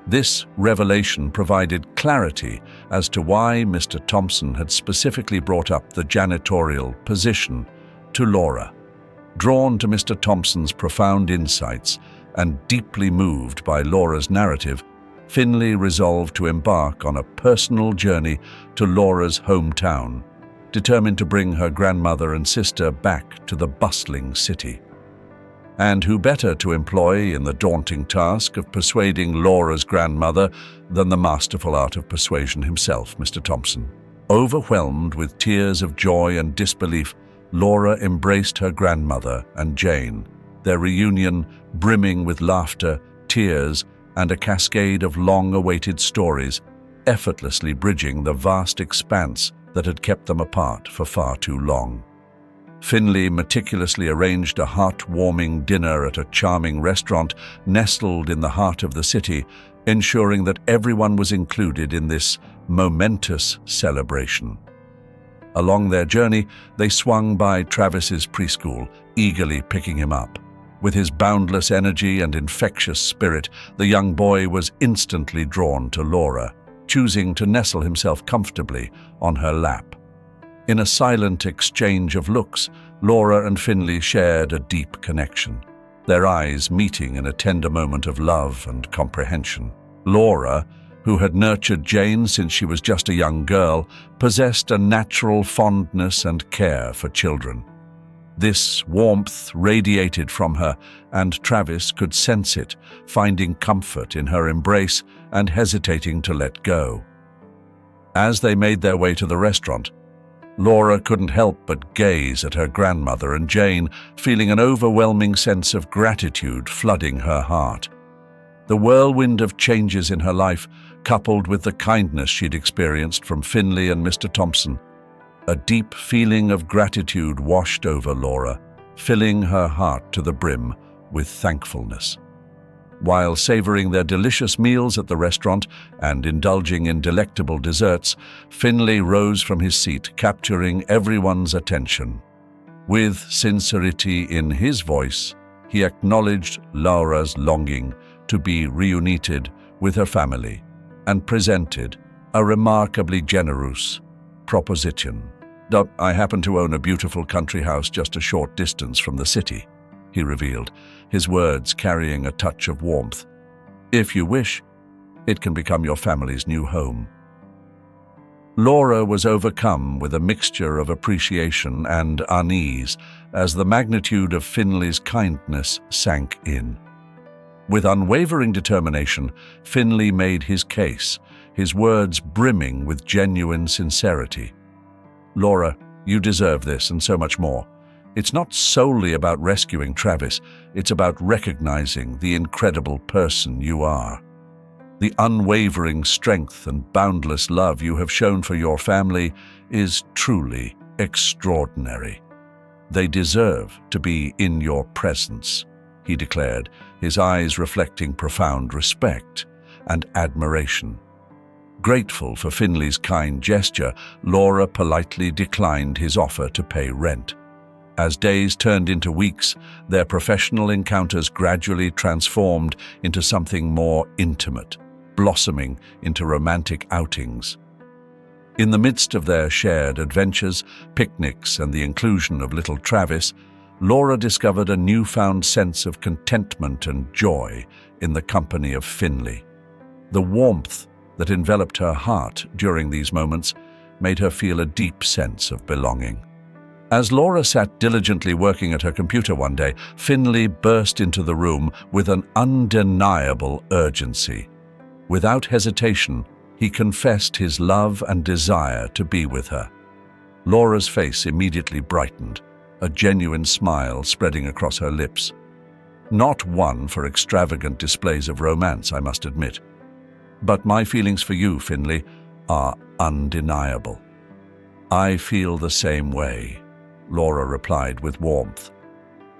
This revelation provided clarity as to why Mr. Thompson had specifically brought up the janitorial position to Laura. Drawn to Mr. Thompson's profound insights and deeply moved by Laura's narrative, Finley resolved to embark on a personal journey to Laura's hometown, determined to bring her grandmother and sister back to the bustling city. And who better to employ in the daunting task of persuading Laura's grandmother than the masterful art of persuasion himself, Mr. Thompson? Overwhelmed with tears of joy and disbelief, Laura embraced her grandmother and Jane, their reunion brimming with laughter, tears, and a cascade of long-awaited stories, effortlessly bridging the vast expanse that had kept them apart for far too long. Finley meticulously arranged a heartwarming dinner at a charming restaurant nestled in the heart of the city, ensuring that everyone was included in this momentous celebration. Along their journey, they swung by Travis's preschool, eagerly picking him up. With his boundless energy and infectious spirit, the young boy was instantly drawn to Laura, choosing to nestle himself comfortably on her lap. In a silent exchange of looks, Laura and Finley shared a deep connection, their eyes meeting in a tender moment of love and comprehension. Laura, who had nurtured Jane since she was just a young girl, possessed a natural fondness and care for children. This warmth radiated from her, and Travis could sense it, finding comfort in her embrace and hesitating to let go. As they made their way to the restaurant, Laura couldn't help but gaze at her grandmother and Jane, feeling an overwhelming sense of gratitude flooding her heart. The whirlwind of changes in her life, coupled with the kindness she'd experienced from Finley and Mr. Thompson, a deep feeling of gratitude washed over Laura, filling her heart to the brim with thankfulness. While savoring their delicious meals at the restaurant and indulging in delectable desserts, Finley rose from his seat, capturing everyone's attention. With sincerity in his voice, he acknowledged Laura's longing to be reunited with her family and presented a remarkably generous proposition. I happen to own a beautiful country house just a short distance from the city," he revealed, his words carrying a touch of warmth. "If you wish, it can become your family's new home." Laura was overcome with a mixture of appreciation and unease as the magnitude of Finley's kindness sank in. With unwavering determination, Finley made his case, his words brimming with genuine sincerity. "Laura, you deserve this and so much more. It's not solely about rescuing Travis, it's about recognizing the incredible person you are. The unwavering strength and boundless love you have shown for your family is truly extraordinary. They deserve to be in your presence," he declared, his eyes reflecting profound respect and admiration. Grateful for Finley's kind gesture, Laura politely declined his offer to pay rent. As days turned into weeks, their professional encounters gradually transformed into something more intimate, blossoming into romantic outings. In the midst of their shared adventures, picnics, and the inclusion of little Travis, Laura discovered a newfound sense of contentment and joy in the company of Finley. The warmth that enveloped her heart during these moments made her feel a deep sense of belonging. As Laura sat diligently working at her computer one day, Finley burst into the room with an undeniable urgency. Without hesitation, he confessed his love and desire to be with her. Laura's face immediately brightened, a genuine smile spreading across her lips. Not one for extravagant displays of romance, I must admit. But my feelings for you, Finley, are undeniable. "I feel the same way," Laura replied with warmth.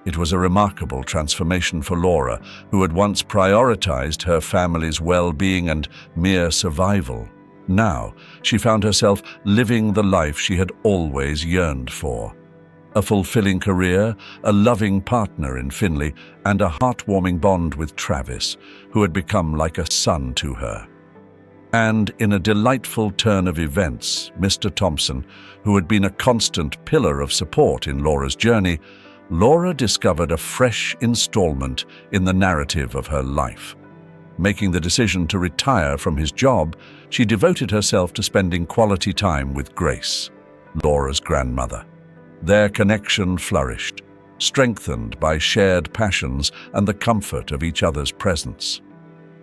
It was a remarkable transformation for Laura, who had once prioritized her family's well-being and mere survival. Now, she found herself living the life she had always yearned for. A fulfilling career, a loving partner in Finley, and a heartwarming bond with Travis, who had become like a son to her. And in a delightful turn of events, Mr. Thompson, who had been a constant pillar of support in Laura's journey, Laura discovered a fresh installment in the narrative of her life. Making the decision to retire from his job, she devoted herself to spending quality time with Grace, Laura's grandmother. Their connection flourished, strengthened by shared passions and the comfort of each other's presence.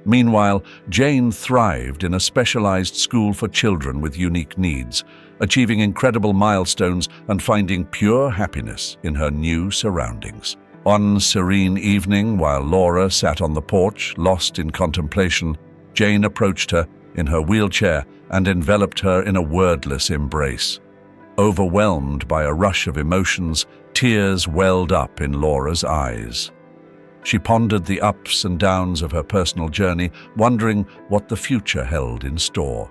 Meanwhile, Jane thrived in a specialized school for children with unique needs, achieving incredible milestones and finding pure happiness in her new surroundings. One serene evening, while Laura sat on the porch, lost in contemplation, Jane approached her in her wheelchair and enveloped her in a wordless embrace. Overwhelmed by a rush of emotions, tears welled up in Laura's eyes. She pondered the ups and downs of her personal journey, wondering what the future held in store.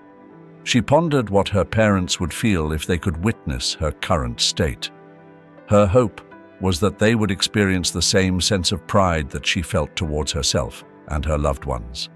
She pondered what her parents would feel if they could witness her current state. Her hope was that they would experience the same sense of pride that she felt towards herself and her loved ones.